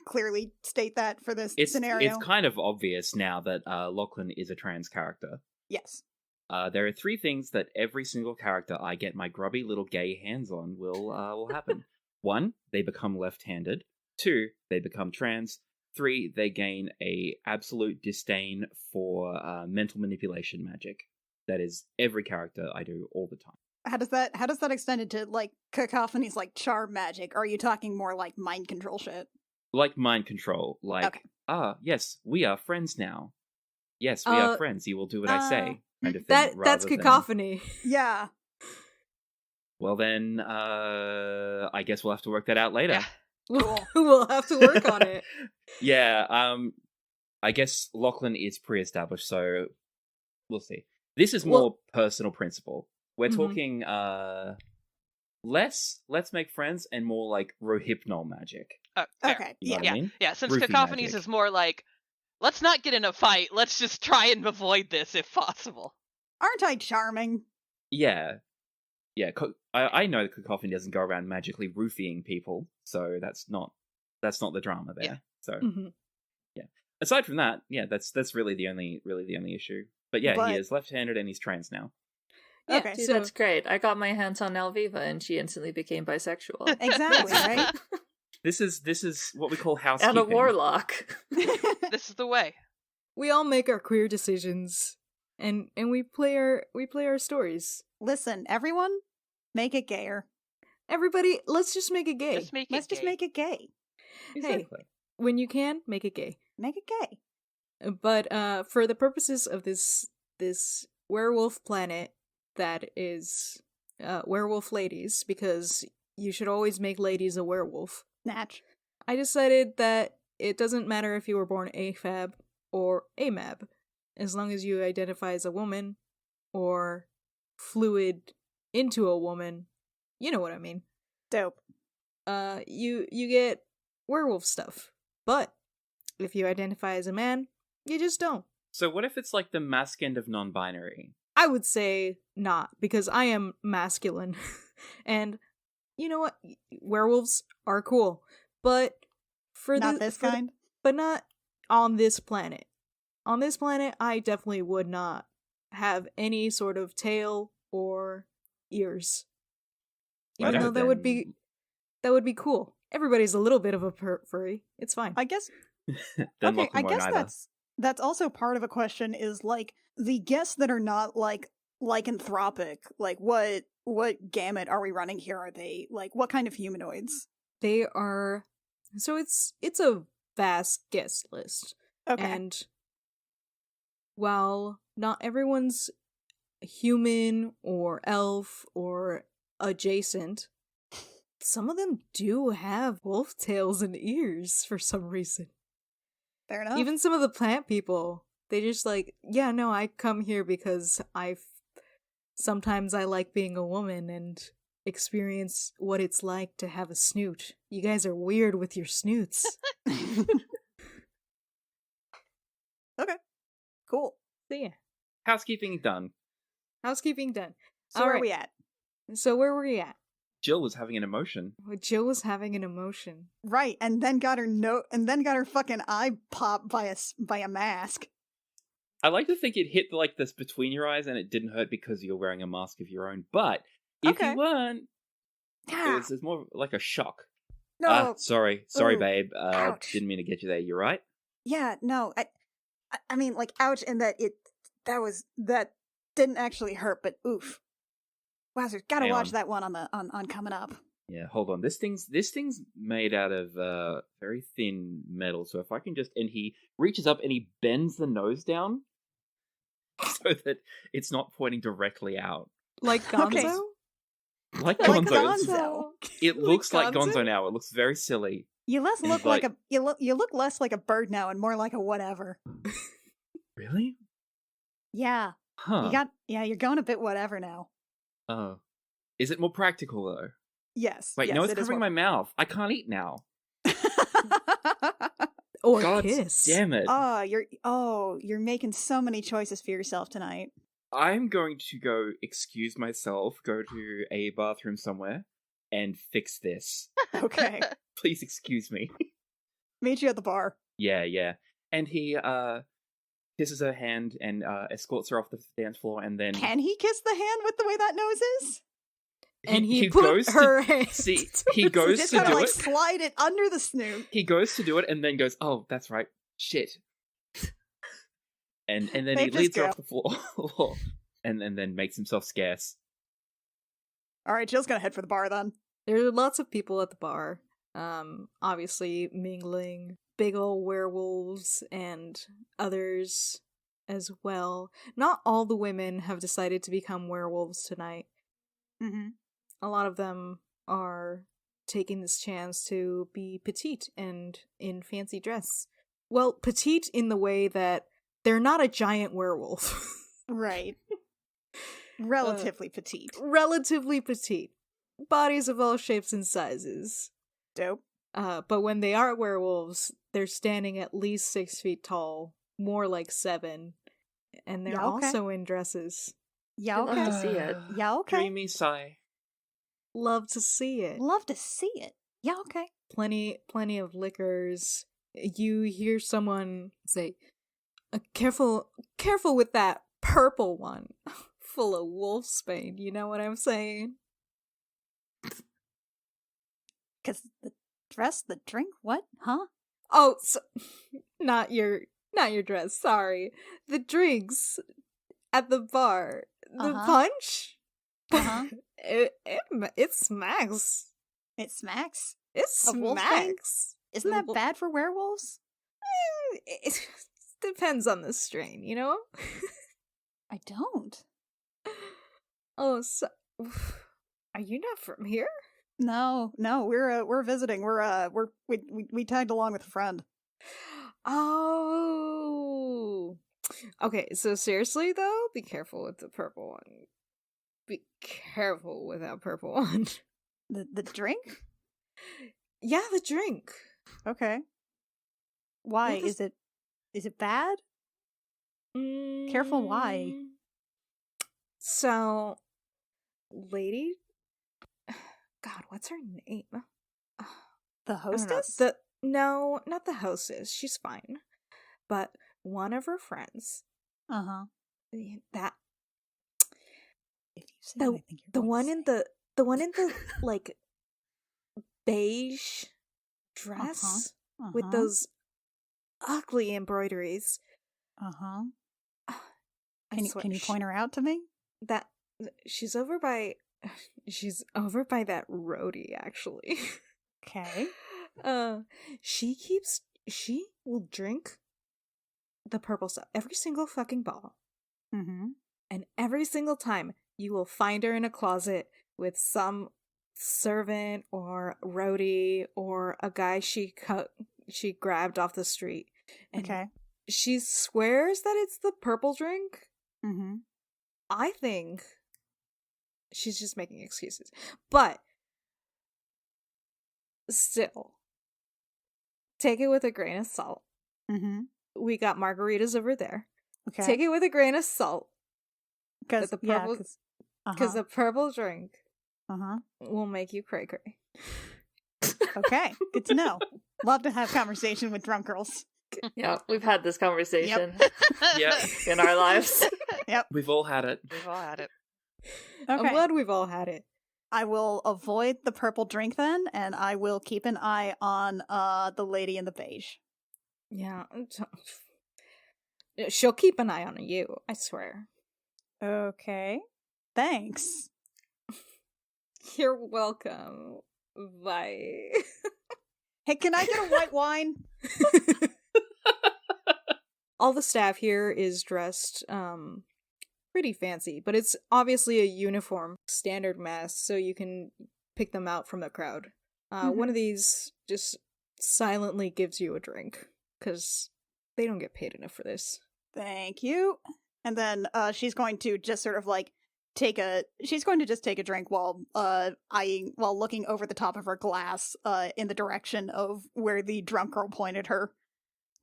clearly state that for this scenario? It's kind of obvious now that Lachlan is a trans character. Yes. There are 3 things that every single character I get my grubby little gay hands on will happen. 1, they become left-handed. 2, they become trans. 3, they gain a absolute disdain for mental manipulation magic. That is every character I do all the time. How does that extend into, like, Cacophony's, like, charm magic? Or are you talking more like mind control shit? Like mind control, like, Okay. Yes, we are friends now. Yes, we are friends. You will do what I say, kind of thing. That's rather than- Cacophony. Yeah. Well then, I guess we'll have to work that out later. Yeah. Cool. We'll have to work on it. Yeah, I guess Lachlan is pre-established, so we'll see. This is more personal principle. We're talking, less let's make friends and more like rohypnol magic. Fair. Okay. You know Yeah. what I mean? Yeah, since Roofie Cacophonies magic. is more like, let's not get in a fight, let's just try and avoid this if possible. Aren't I charming? Yeah. Yeah, I know that Cacophony doesn't go around magically roofing people, so that's not the drama there. Yeah. So Mhm. aside from that, yeah, that's really the only issue. But yeah, But- he is left-handed and he's trans now. Yeah, Okay, Dude, so that's great. I got my hands on Elviva and she instantly became bisexual. Exactly, right? This is what we call housekeeping. And a warlock. This is the way. we all make our queer decisions, and we play our stories. Listen, everyone, make it gayer. Everybody, let's just make it gay. Just make Let's it just gay. make it gay. Exactly. When you can, make it gay. Make it gay. But for the purposes of this werewolf planet that is werewolf ladies, because you should always make ladies a werewolf, Natch. I decided that it doesn't matter if you were born AFAB or AMAB, as long as you identify as a woman or fluid into a woman. You know what I mean. Dope. You get werewolf stuff. But if you identify as a man, you just don't. So what if it's like the mask end of non-binary? I would say not, because I am masculine. And you know what? Werewolves are cool. But for Not this kind? but not on this planet. On this planet, I definitely would not have any sort of tail or ears. Even Okay, though that would be cool. Everybody's a little bit of a furry. It's fine. I guess Then okay, I Lachlan won't guess either. that's also part of a question is like the guests that are not like lycanthropic, like what gamut are we running here? Are they like what kind of humanoids? They are so it's a vast guest list. Okay. And while not everyone's human or elf or adjacent, some of them do have wolf tails and ears for some reason. Fair enough. Even some of the plant people, they just like, yeah, no, I come here because sometimes I like being a woman and experience what it's like to have a snoot. You guys are weird with your snoots. Okay. Cool. So yeah, Housekeeping done. housekeeping done. So where are Alright. we at? So where were we at? Jill was having an emotion. Well, Jill was having an emotion. Right, and then got her fucking eye popped by a mask. I like to think it hit like this between your eyes and it didn't hurt because you're wearing a mask of your own. But if Okay. you weren't, Ah, it's more like a shock. no. Sorry, Ooh. babe. Ouch. Didn't mean to get you there. You're right. Yeah, no. I mean, like, ouch, and that didn't actually hurt, but oof. Wowzers, gotta Hang watch on. that one on coming up. Yeah, hold on. This thing's made out of very thin metal. So if I can just, and he reaches up and he bends the nose down so that it's not pointing directly out. Like Gonzo? Okay. Like Like Gonzo. Gonzo. It looks like Gonzo? Gonzo now. It looks very silly. You less And look he's like like- a you look less like a bird now and more like a whatever. Really? Yeah, Huh. you're going a bit whatever now. Oh. Is it more practical though? Yes. Wait, yes, no, it's it is covering my mouth. I can't eat now. Or God kiss. damn it. You're making so many choices for yourself tonight. I'm going to go excuse myself, go to a bathroom somewhere, and fix this. Okay. Please excuse me. Meet you at the bar. Yeah. And he kisses her hand and escorts her off the dance floor, and then Can he kiss the hand with the way that nose is? And he put goes her to hands. see. to He his goes Just to kind do of like it. slide it under the snoot. He goes to do it and then goes, "Oh, that's right, shit," and then They he just leads her go. off the floor, and then makes himself scarce. All right, Jill's gonna head for the bar then. There are lots of people at the bar. Obviously mingling, big ol' werewolves and others as well. Not all the women have decided to become werewolves tonight. Mm-hmm. A lot of them are taking this chance to be petite and in fancy dress. Well, petite in the way that they're not a giant werewolf. Right. Relatively petite. Relatively petite. Bodies of all shapes and sizes. Dope. But when they are werewolves, they're standing at least 6 feet tall, more like 7, and they're Yeah, okay. also in dresses. Yeah, I'd okay. love to see it. Yeah, okay. Dreamy sigh. Love to see it. Love to see it. Yeah, okay. Plenty of liquors. You hear someone say, careful with that purple one. Full of wolfsbane, you know what I'm saying? Because the dress, the drink, what? Huh? Oh, so, not your dress, sorry. The drinks at the bar. The Uh-huh. punch? Uh-huh. It smacks. It smacks. It Of wolfsbane? smacks. Isn't that bad for werewolves? It depends on the strain, you know? I don't. Oh, so are you not from here? No, we're visiting. We tagged along with a friend. Oh. Okay, so seriously though, be careful with the purple one. Be careful with that purple one. The drink? Yeah, the drink. Okay. Why? Yeah, this- Is it bad? Careful, why? So, lady, God, what's her name? The I don't know. hostess? No, not the hostess. She's fine, but one of her friends. Uh-huh. That If you say the it, I think you're the going one to in say the one in the like beige dress it. with those ugly embroideries. Uh-huh. I Can you swear, point her out to me? that she's over by that roadie actually. Okay. She will drink the purple stuff every single fucking bottle, Mm-hmm. and every single time you will find her in a closet with some servant or roadie or a guy she grabbed off the street, and Okay. she swears that it's the purple drink. Mm-hmm. I think she's just making excuses. But still, take it with a grain of salt. Mm-hmm. We got margaritas over there. Okay. Take it with a grain of salt. because the purple- Because the purple drink uh-huh. will make you cray cray. Okay. Good to know. Love to have conversation with drunk girls. Yeah, we've had this conversation Yeah, in our lives. we've all had it. We've all had it. I'm Okay. glad we've all had it. I will avoid the purple drink then, and I will keep an eye on the lady in the beige. Yeah. She'll keep an eye on you, I swear. Okay. Thanks. You're welcome. Bye. Hey, can I get a white wine? All the staff here is dressed pretty fancy, but it's obviously a uniform standard mask, so you can pick them out from the crowd. One of these just silently gives you a drink, because they don't get paid enough for this. Thank you. And then she's going to just sort of like take a drink while looking over the top of her glass in the direction of where the drunk girl pointed her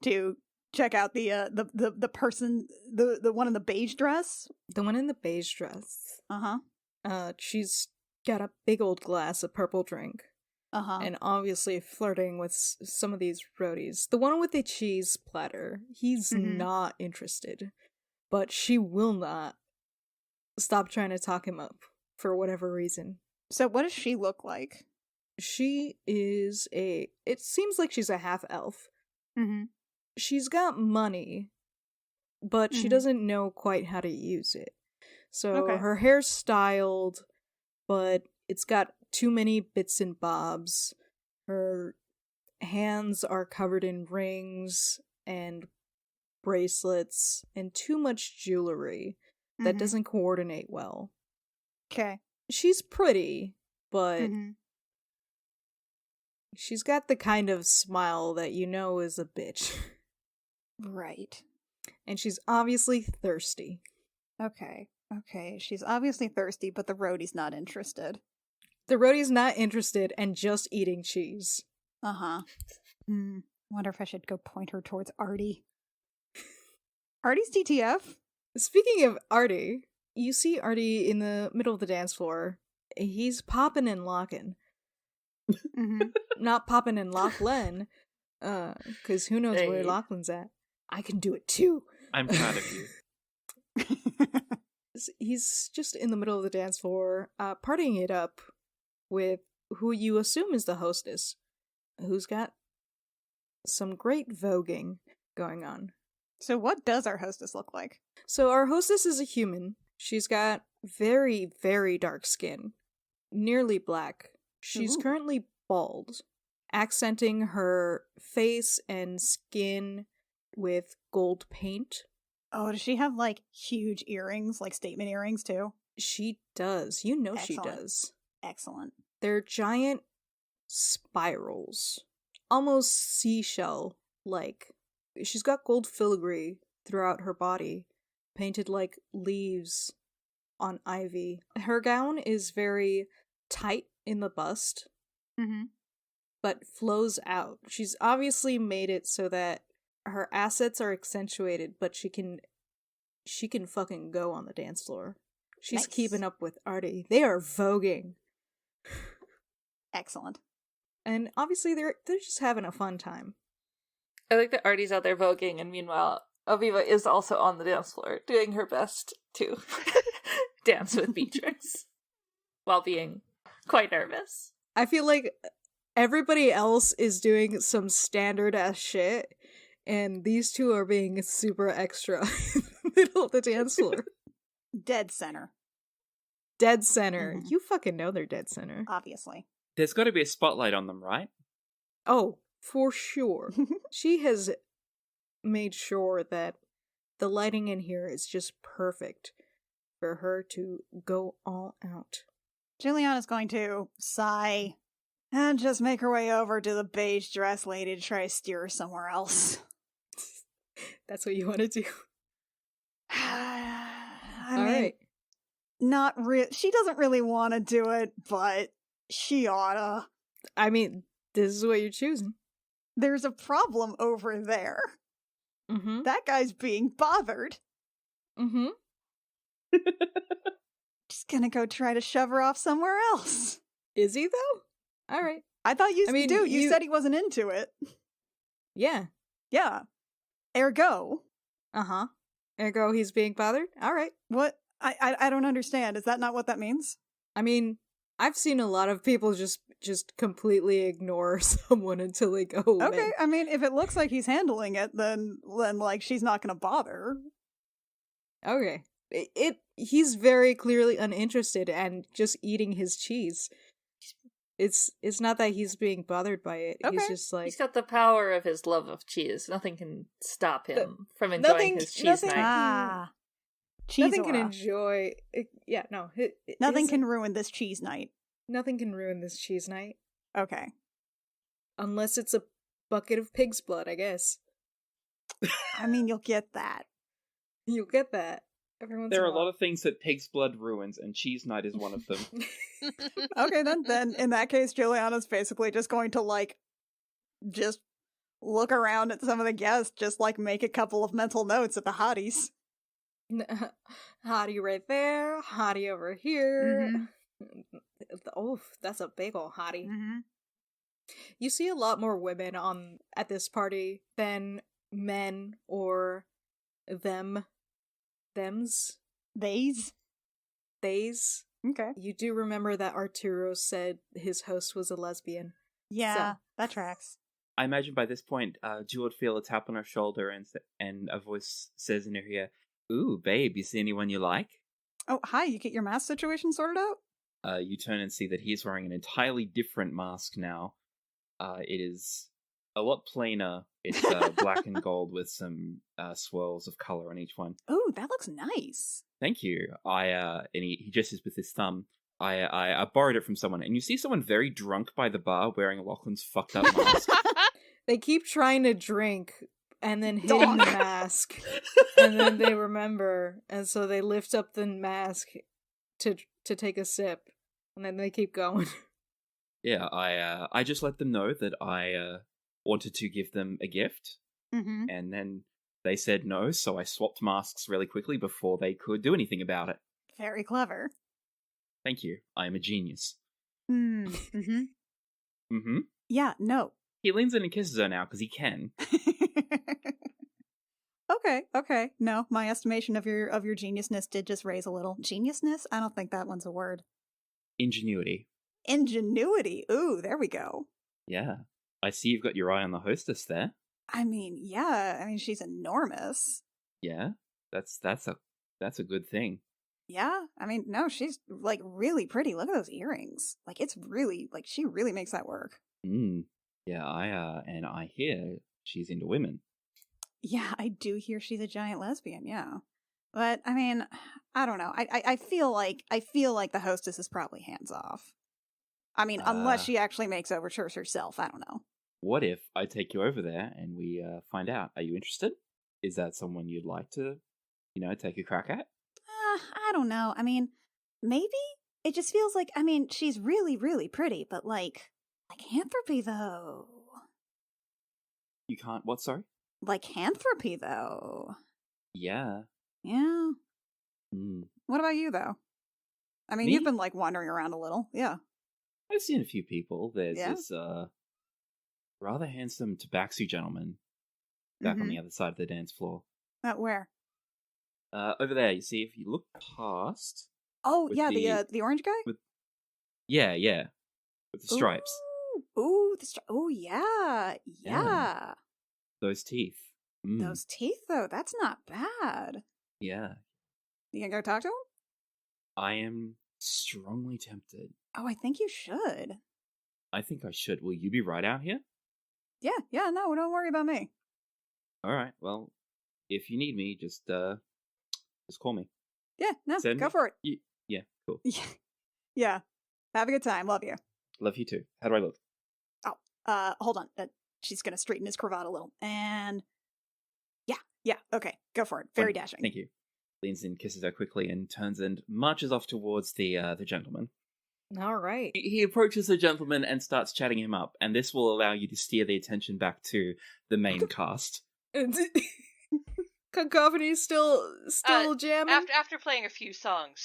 to check out the person, the one in the beige dress. The one in the beige dress, Uh-huh. she's got a big old glass of purple drink, Uh-huh. and obviously flirting with some of these roadies. The one with the cheese platter, he's Mhm. not interested, but she will not stop trying to talk him up for whatever reason. So what does she look like? She is it seems like she's a half elf. Mm-hmm. She's got money, but she Mhm. doesn't know quite how to use it. So Okay. her hair's styled, but it's got too many bits and bobs. Her hands are covered in rings and bracelets and too much jewelry that Mhm. doesn't coordinate well. Okay. She's pretty, but Mm-hmm. she's got the kind of smile that you know is a bitch. Right. And she's obviously thirsty. Okay. Okay. She's obviously thirsty, but the roadie's not interested. The roadie's not interested and just eating cheese. Uh-huh. Wonder if I should go point her towards Artie. Artie's DTF? Speaking of Artie, you see Artie in the middle of the dance floor. He's popping and locking. Mm-hmm. Not popping and Lachlan, because who knows where Hey. Lachlan's at. I can do it too. I'm proud of you. He's just in the middle of the dance floor, partying it up with who you assume is the hostess, who's got some great voguing going on. So what does our hostess look like? So our hostess is a human. She's got very, very dark skin, nearly black. She's Ooh. currently bald, accenting her face and skin with gold paint. Oh, does she have, like, huge earrings, like statement earrings, too? She does. You know she Excellent. does. Excellent. They're giant spirals, almost seashell-like. She's got gold filigree throughout her body, painted like leaves on ivy. Her gown is very tight in the bust, Mm-hmm. but flows out. She's obviously made it so that her assets are accentuated, but she can fucking go on the dance floor. She's Nice. keeping up with Artie. They are voguing. Excellent. And obviously they're just having a fun time. I like that Artie's out there voguing, and meanwhile, Aviva is also on the dance floor, doing her best to dance with Beatrix, while being quite nervous. I feel like everybody else is doing some standard ass shit, and these two are being super extra in the middle of the dance floor. Dead center, Dead center. Mhm. You fucking know they're dead center. obviously. There's got to be a spotlight on them, right? Oh, for sure. She has made sure that the lighting in here is just perfect for her to go all out. Juliana's going to sigh and just make her way over to the beige dress lady to try to steer her somewhere else. That's what you want to do. I All mean, right. not real. She doesn't really want to do it, but she oughta. I mean, this is what you're choosing. There's a problem over there. Mm-hmm. That guy's being bothered. Mm-hmm. Just gonna go try to shove her off somewhere else. Is he though? All right. I thought you I mean, do. You you- said he wasn't into it. Yeah. Yeah. Ergo. Uh-huh. Ergo, he's being bothered? All right. What? I don't understand. Is that not what that means? I mean, I've seen a lot of people just completely ignore someone until they go away. Okay, I mean, if it looks like he's handling it, then like she's not gonna bother. Okay. He's very clearly uninterested and just eating his cheese. It's not that he's being bothered by it. Okay. He's just like He's got the power of his love of cheese. Nothing can stop him from enjoying nothing- his cheese nothing- night. Ah, nothing can cheese-ora. enjoy. Yeah, no. Nothing can ruin this cheese night. Nothing can ruin this cheese night Okay. unless it's a bucket of pig's blood, I guess. I mean, you'll get that. You'll get that. Every once There are in a lot of things that pig's blood ruins, and cheese night is one of them. Okay, then in that case, Juliana's basically just going to like just look around at some of the guests, just like make a couple of mental notes at the hotties. Hottie right there, hottie over here. Oh, that's a big ol' hottie. Mm-hmm. You see a lot more women at this party than men or thems. Theys. Theys. Okay. You do remember that Arturo said his host was a lesbian. Yeah, that tracks. I imagine by this point, Jewel would feel a tap on her shoulder and a voice says in her ear, "Ooh, babe, you see anyone you like?" Oh, hi, you get your mask situation sorted out? You turn and see that he's wearing an entirely different mask now. It is a lot plainer. It's black and gold with some swirls of color on each one. Ooh, that looks nice. Thank you. And he gestures with his thumb. I borrowed it from someone, and you see someone very drunk by the bar wearing Lachlan's fucked up mask. They keep trying to drink and then hitting the mask, and then they remember, and so they lift up the mask to take a sip, and then they keep going. Yeah, I just let them know that I wanted to give them a gift, Mm-hmm. and then they said no, so I swapped masks really quickly before they could do anything about it. Very clever. Thank you. I am a genius. Mm-hmm. Mm-hmm. Yeah, no. He leans in and kisses her now because he can. Okay. No, my estimation of your geniusness did just raise a little. Geniusness? I don't think that one's a word. Ingenuity. Ingenuity. Ooh, there we go. Yeah. I see you've got your eye on the hostess there. I mean, yeah. I mean, she's enormous. Yeah. That's a good thing. Yeah. I mean, no, she's like really pretty. Look at those earrings. Like it's really like she really makes that work. Yeah, I hear she's into women. Yeah, I do hear she's a giant lesbian, yeah. But I mean, I don't know. I feel like the hostess is probably hands off. I mean, unless she actually makes overtures herself, I don't know. What if I take you over there and we find out? Are you interested? Is that someone you'd like to, take a crack at? I don't know. I mean, maybe? It just feels like, I mean, she's really, really pretty, but like lycanthropy, though. You can't, what, sorry? Lycanthropy, though. Yeah. Yeah. Mm. What about you, though? I mean, Me? you've been, like, wandering around a little. Yeah. I've seen a few people. There's Yeah? this rather handsome tabaxi gentleman back on the other side of the dance floor. Where? Over there, you see, if you look past... Oh, with yeah, the orange guy? Yeah. With the stripes. Ooh, oh, yeah. Yeah. Those teeth. Those teeth, though, that's not bad. Yeah. You gonna go talk to him? I am strongly tempted. Oh, I think you should. I think I should. Will you be right out here? Yeah, no, don't worry about me. Alright, well, if you need me, just call me. Yeah, no, Send go me? for it. Yeah, cool. Yeah. Have a good time. Love you. Love you too. How do I look? Hold on. She's gonna straighten his cravat a little. And yeah, okay, go for it. Very Wonderful. dashing. Thank you. Leans in, kisses her quickly, and turns and marches off towards the gentleman. All right. He approaches the gentleman and starts chatting him up, and this will allow you to steer the attention back to the main cast. Cacophony's still jamming? After playing a few songs,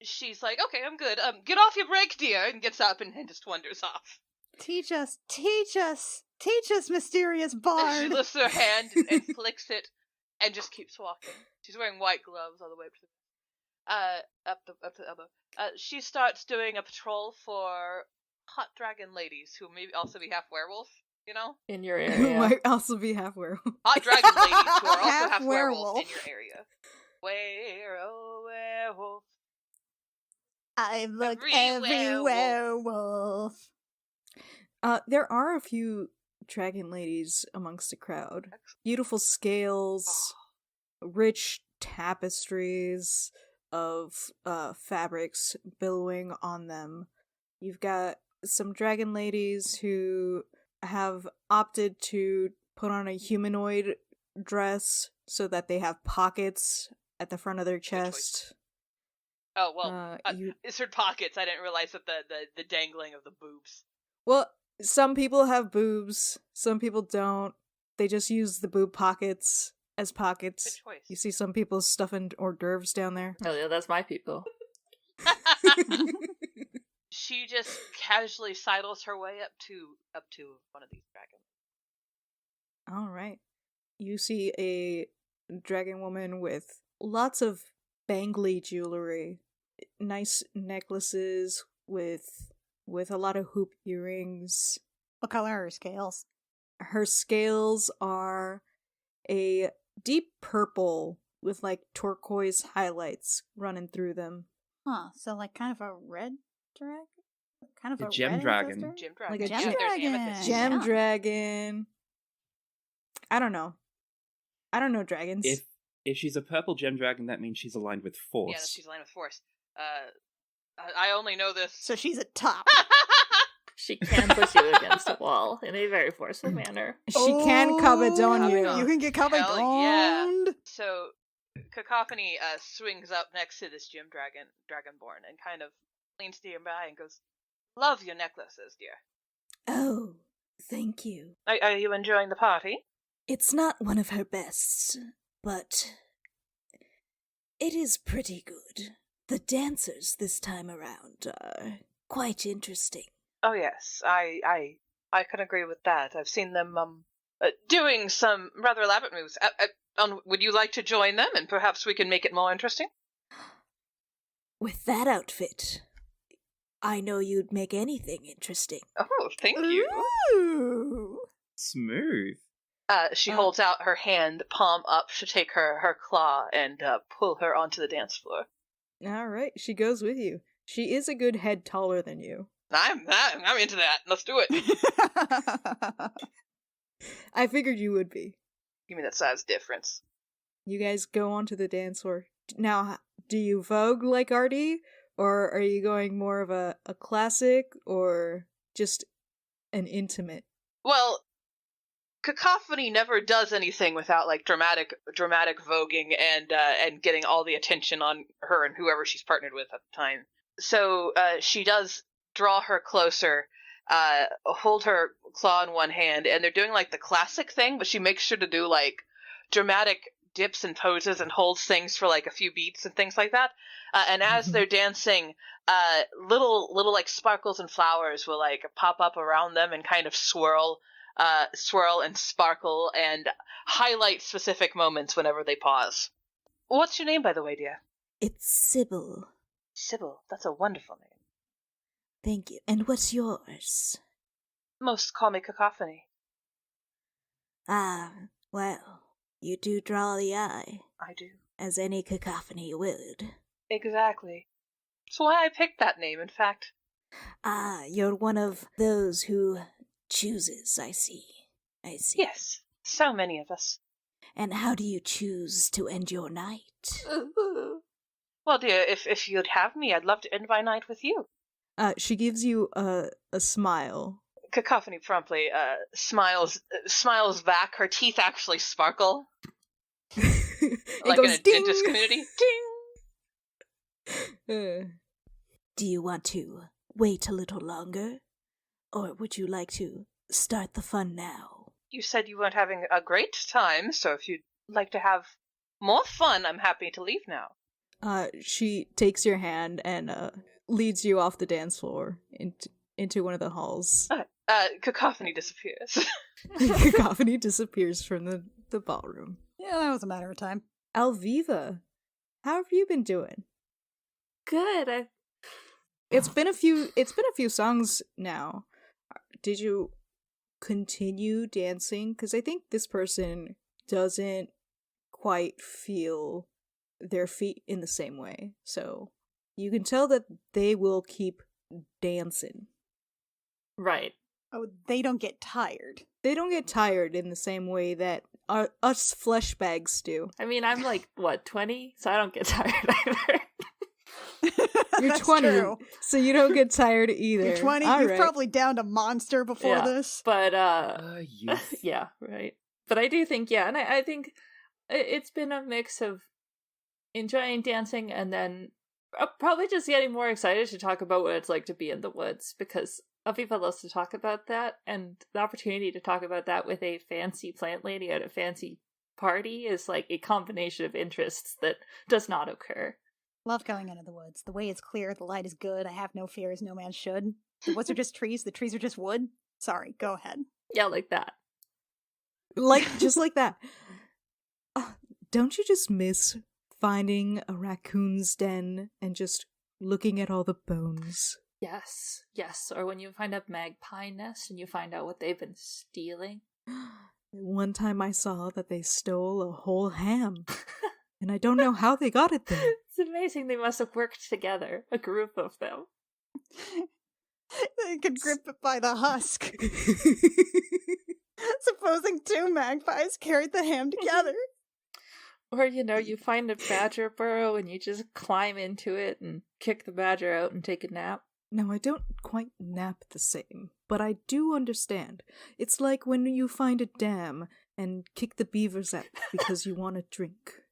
she's like, okay, I'm good. Get off your break, dear, and gets up and just wanders off. Teach us, mysterious bard. She lifts her hand and flicks it, and just keeps walking. She's wearing white gloves all the way up to the elbow. She starts doing a patrol for hot dragon ladies who may also be half werewolf. In your Who area. might also be half werewolf. Hot dragon ladies who are also Half half werewolf werewolf. in your area. Werewolf. I look Every every werewolf. There are a few dragon ladies amongst the crowd. Beautiful scales, rich tapestries of fabrics billowing on them. You've got some dragon ladies who have opted to put on a humanoid dress so that they have pockets at the front of their chest. Oh, well, it's her pockets. I didn't realize that the dangling of the boobs. Well, some people have boobs, some people don't. They just use the boob pockets as pockets. Good choice. You see some people stuffing hors d'oeuvres down there. Oh yeah, that's my people. She just casually sidles her way up to one of these dragons. All right. You see a dragon woman with lots of bangly jewelry nice necklaces with a lot of hoop earrings. What color are her scales? Her scales are a deep purple with like turquoise highlights running through them. Huh, so like kind of a red dragon? Kind of A a gem red dragon. ancestor? Gem dragon. Like a gem Yeah, there's dragon. amethyst. Gem Yeah. dragon. I don't know dragons. If she's a purple gem dragon, that means she's aligned with Force. Yeah, she's aligned with Force. I only know this. So she's a top. She can push you against a wall in a very forceful manner. She can cabadon you. Cabadon. You can get Hell yeah. cabadoned. So, Cacophony swings up next to this gem dragonborn, and kind of leans nearby and goes, "Love your necklaces, dear. Oh, thank you. Are you enjoying the party?" It's not one of her bests, but it is pretty good. The dancers this time around are quite interesting. Oh yes, I can agree with that. I've seen them doing some rather elaborate moves. Would you like to join them, and perhaps we can make it more interesting? With that outfit, I know you'd make anything interesting. Oh, thank you. Ooh. Smooth. She holds out her hand, palm up, to take her claw and pull her onto the dance floor. All right, she goes with you. She is a good head taller than you. I'm into that. Let's do it. I figured you would be. Give me that size difference. You guys go onto the dance floor. Now, do you vogue like Artie? Or are you going more of a classic or just an intimate? Well, Cacophony never does anything without like dramatic voguing and getting all the attention on her and whoever she's partnered with at the time. So she does draw her closer, hold her claw in one hand, and they're doing like the classic thing, but she makes sure to do like dramatic dips and poses and holds things for like a few beats and things like that. And as they're dancing, little like sparkles and flowers will like pop up around them and kind of swirl and sparkle and highlight specific moments whenever they pause. What's your name, by the way, dear? It's Sybil. Sybil. That's a wonderful name. Thank you. And what's yours? Most call me Cacophony. Ah, well, you do draw the eye, I do. as any cacophony would. Exactly. That's why I picked that name, in fact. Ah, you're one of those who chooses, I see. Yes, so many of us. And how do you choose to end your night? Well, dear, if you'd have me, I'd love to end my night with you. She gives you a smile. Cacophony promptly smiles back. Her teeth actually sparkle. It Like goes in a ding! dentist community. Ding! Do you want to wait a little longer? Or would you like to start the fun now? You said you weren't having a great time, so if you'd like to have more fun, I'm happy to leave now. She takes your hand and leads you off the dance floor into one of the halls. Cacophony disappears. Cacophony disappears from the ballroom. Yeah, that was a matter of time. Alviva, how have you been doing? Good. It's been a few songs now. Did you continue dancing? Because I think this person doesn't quite feel their feet in the same way. So you can tell that they will keep dancing. Right. Oh, they don't get tired. They don't get tired in the same way that us flesh bags do. I mean, I'm like, 20? So I don't get tired either. You're That's 20, true. so you don't get tired either. You're 20. All You've right. probably downed a monster before Yeah. this. But, Youth. yeah, right. But I do think, yeah, and I think it's been a mix of enjoying dancing and then probably just getting more excited to talk about what it's like to be in the woods, because Aviva loves to talk about that, and the opportunity to talk about that with a fancy plant lady at a fancy party is like a combination of interests that does not occur. Love going into the woods. The way is clear. The light is good. I have no fears. No man should. The woods are just trees. The trees are just wood. Sorry, go ahead. Yeah, like that. Just like that. Don't you just miss finding a raccoon's den and just looking at all the bones. Yes, yes. Or when you find a magpie nest and you find out what they've been stealing. One time I saw that they stole a whole ham, and I don't know how they got it there. It's amazing they must have worked together, a group of them. They could grip it by the husk. Supposing two magpies carried the ham together. Or, you find a badger burrow and you just climb into it and kick the badger out and take a nap. Now, I don't quite nap the same, but I do understand. It's like when you find a dam and kick the beavers out because you want a drink,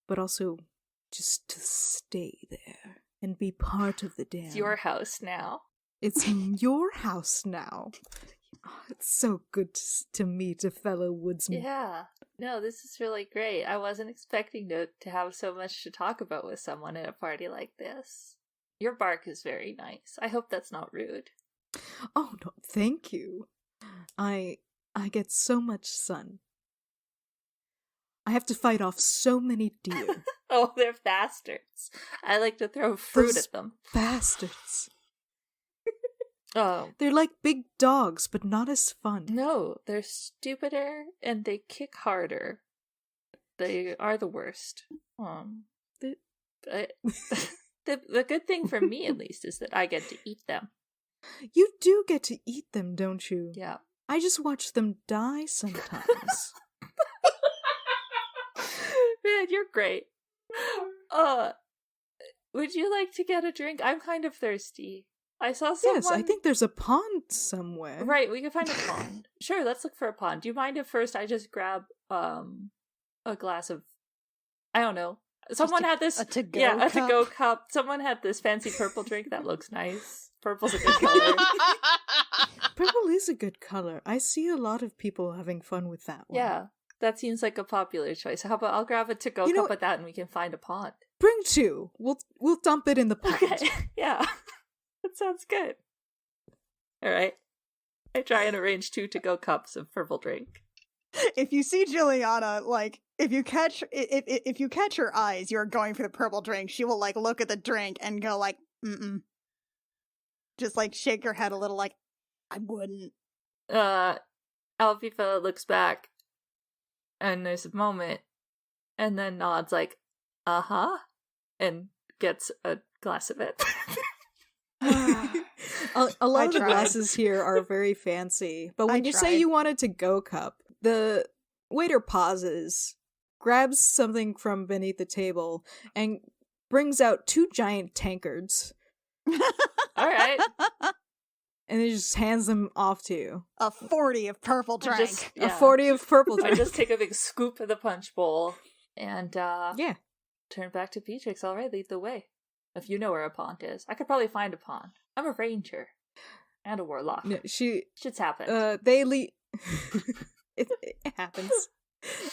but also just to stay there and be part of the dam. It's your house now. It's your house now. Oh, it's so good to meet a fellow woodsman. Yeah. No, this is really great. I wasn't expecting to have so much to talk about with someone at a party like this. Your bark is very nice. I hope that's not rude. Oh, no, thank you. I get so much sun. I have to fight off so many deer. Oh, they're bastards. I like to throw fruit Those at them. Bastards. Oh. They're like big dogs, but not as fun. No, they're stupider and they kick harder. They are the worst. The- The good thing for me, at least, is that I get to eat them. You do get to eat them, don't you? Yeah. I just watch them die sometimes. Man, you're great. Would you like to get a drink? I'm kind of thirsty. I saw someone... Yes, I think there's a pond somewhere. Right, we can find a pond. Sure, let's look for a pond. Do you mind if first I just grab a glass of... I don't know. Someone had this... a to-go yeah, a cup? to-go cup. Someone had this fancy purple drink that looks nice. Purple's a good color. Purple is a good color. I see a lot of people having fun with that one. Yeah, that seems like a popular choice. How about I'll grab a to-go You know cup with that and we can find a pond. Bring two. We'll dump it in the pond. Okay, yeah. That sounds good. Alright. I try and arrange 2 to-go cups of purple drink. If you see Juliana, like, if you catch her eyes, you're going for the purple drink, she will, like, look at the drink and go, like, mm-mm. Just, like, shake her head a little, like, I wouldn't. Alfie looks back, and there's a moment, and then nods like, uh-huh, and gets a glass of it. A lot of the tried. glasses here are very fancy, but when I you say tried. you want a to-go cup, the waiter pauses, grabs something from beneath the table, and brings out 2 giant tankards, Alright. and he just hands them off to you. A 40 of purple drink. A 40 of purple I drink. just take a big scoop of the punch bowl, and Yeah. turn back to Beatrix. Alright, lead the way. If you know where a pond is. I could probably find a pond. I'm a ranger. And a warlock. No, Shit's happened. they lead... it happens.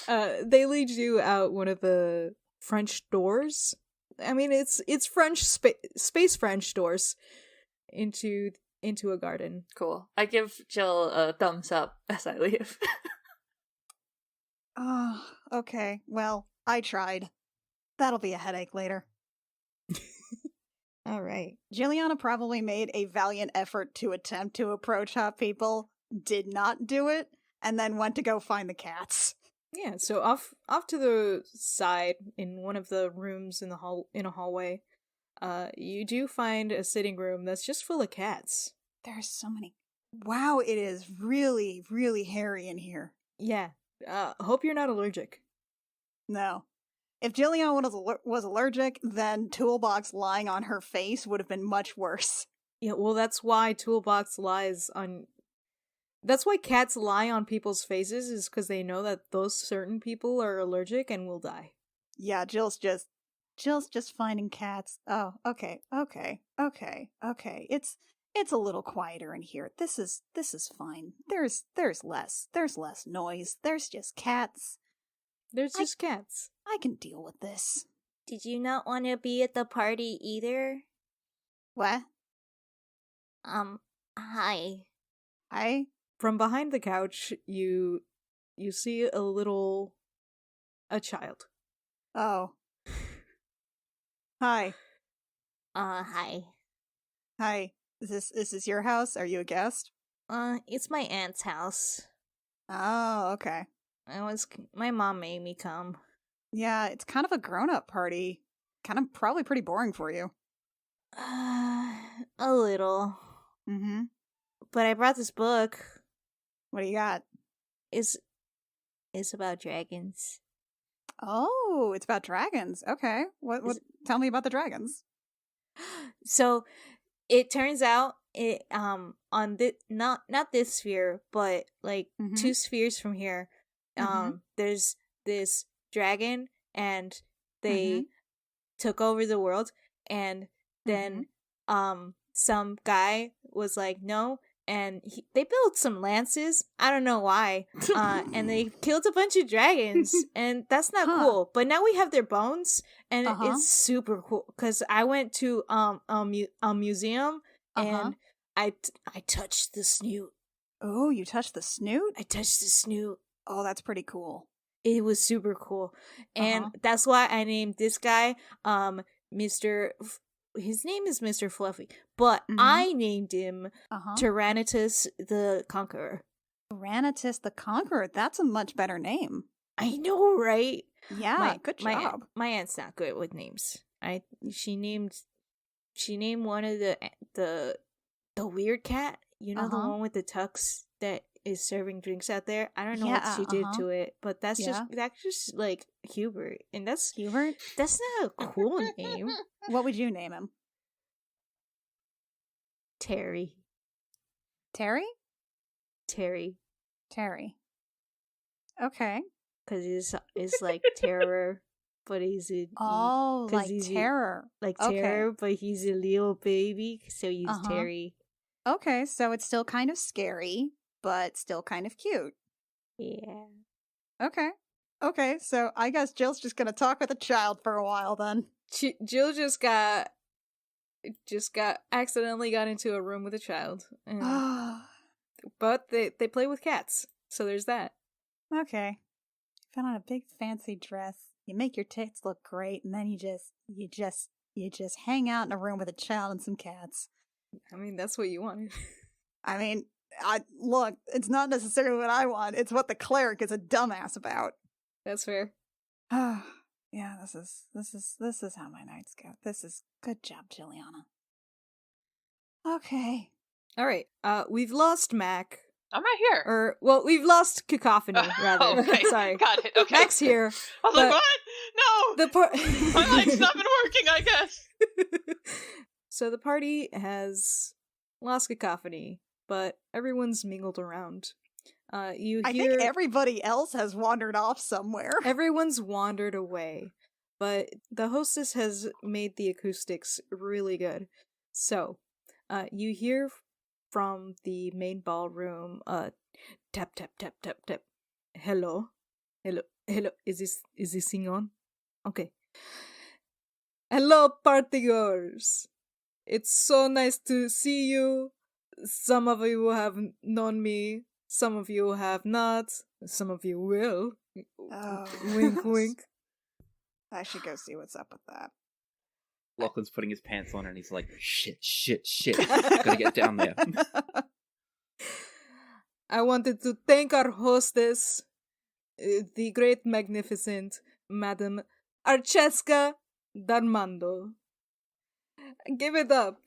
They lead you out one of the French doors. I mean, it's French, space French doors into a garden. Cool. I give Jill a thumbs up as I leave. Oh, okay. Well, I tried. That'll be a headache later. All right. Juliana probably made a valiant effort to attempt to approach hot people, did not do it, and then went to go find the cats. Yeah, so off to the side in one of the rooms in a hallway, you do find a sitting room that's just full of cats. There's so many. Wow, it is really, really hairy in here. Yeah. Hope you're not allergic. No. If Juliana was allergic, then Toolbox lying on her face would have been much worse. Yeah, well, that's why that's why cats lie on people's faces, is because they know that those certain people are allergic and will die. Yeah, Jill's just finding cats. Oh, okay. It's a little quieter in here. This is fine. There's less noise. There's just cats. There's just cats. I can deal with this. Did you not want to be at the party either? What? Hi. Hi? From behind the couch, you see a child. Oh. Hi. Hi. Hi. Is this your house? Are you a guest? It's my aunt's house. Oh, okay. My mom made me come. Yeah, it's kind of a grown-up party. Kind of probably pretty boring for you. A little. Mm-hmm. But I brought this book. What do you got? It's about dragons. Oh, it's about dragons. Okay. What tell me about the dragons. So it turns out on the not this sphere, but like Mhm. 2 spheres from here, Mhm. there's this dragon, and they Mhm. took over the world, and then some guy was like no, and they built some lances. I don't know why. And they killed a bunch of dragons, and that's not Huh. cool. But now we have their bones, and Uh-huh. it's super cool because I went to a museum, Uh-huh. and I touched the snoot. Oh, you touched the snoot? I touched the snoot. Oh, that's pretty cool. It was super cool, and Uh-huh. that's why I named this guy Mr. His name is Mr. Fluffy, but Mhm. I named him Uh-huh. Tyrannitus the Conqueror. Tyrannitus the Conqueror. That's a much better name. I know, right? Yeah, good job. My aunt's not good with names. She named one of the weird cat. You know, the Uh-huh. one with the tux that is serving drinks out there. I don't know Yeah, what she did uh-huh. to it, but that's Yeah. just like Hubert, and that's Hubert? not a cool name. What would you name him? Terry. Terry? Terry. Terry. Okay. Because he's like terror, but Oh, 'cause like he's terror. like Okay. terror, but he's a little baby, so he's Uh-huh. Terry. Okay, so it's still kind of scary, but still kind of cute. Yeah. Okay. Okay, so I guess Jill's just gonna talk with a child for a while then. Jill just got accidentally got into a room with a child, but they play with cats, so there's that. Okay. Put on a big fancy dress. You make your tits look great, and then you just hang out in a room with a child and some cats. I mean, that's what you wanted. I mean, look, it's not necessarily what I want. It's what the cleric is a dumbass about. That's fair. Yeah, this is how my nights go. This is good job, Juliana. Okay. All right. We've lost Mac. I'm right here. Or well, we've lost Cacophony rather. Okay. Sorry. Got it. Okay. Mac's here. I was like, but what? No! The part My mic's not been working, I guess. So the party has lost Cacophony, but everyone's mingled around. I think everybody else has wandered off somewhere. Everyone's wandered away, but the hostess has made the acoustics really good. So, you hear from the main ballroom, tap tap tap tap tap. Hello, hello, hello. Is this thing on? Okay. Hello, partygoers. It's so nice to see you. Some of you have known me. Some of you have not. Some of you will. Oh. Wink, wink. I should go see what's up with that. Lachlan's putting his pants on and he's like, shit. Gotta get down there. I wanted to thank our hostess, the great, magnificent Madam Archeska Darmando. Give it up.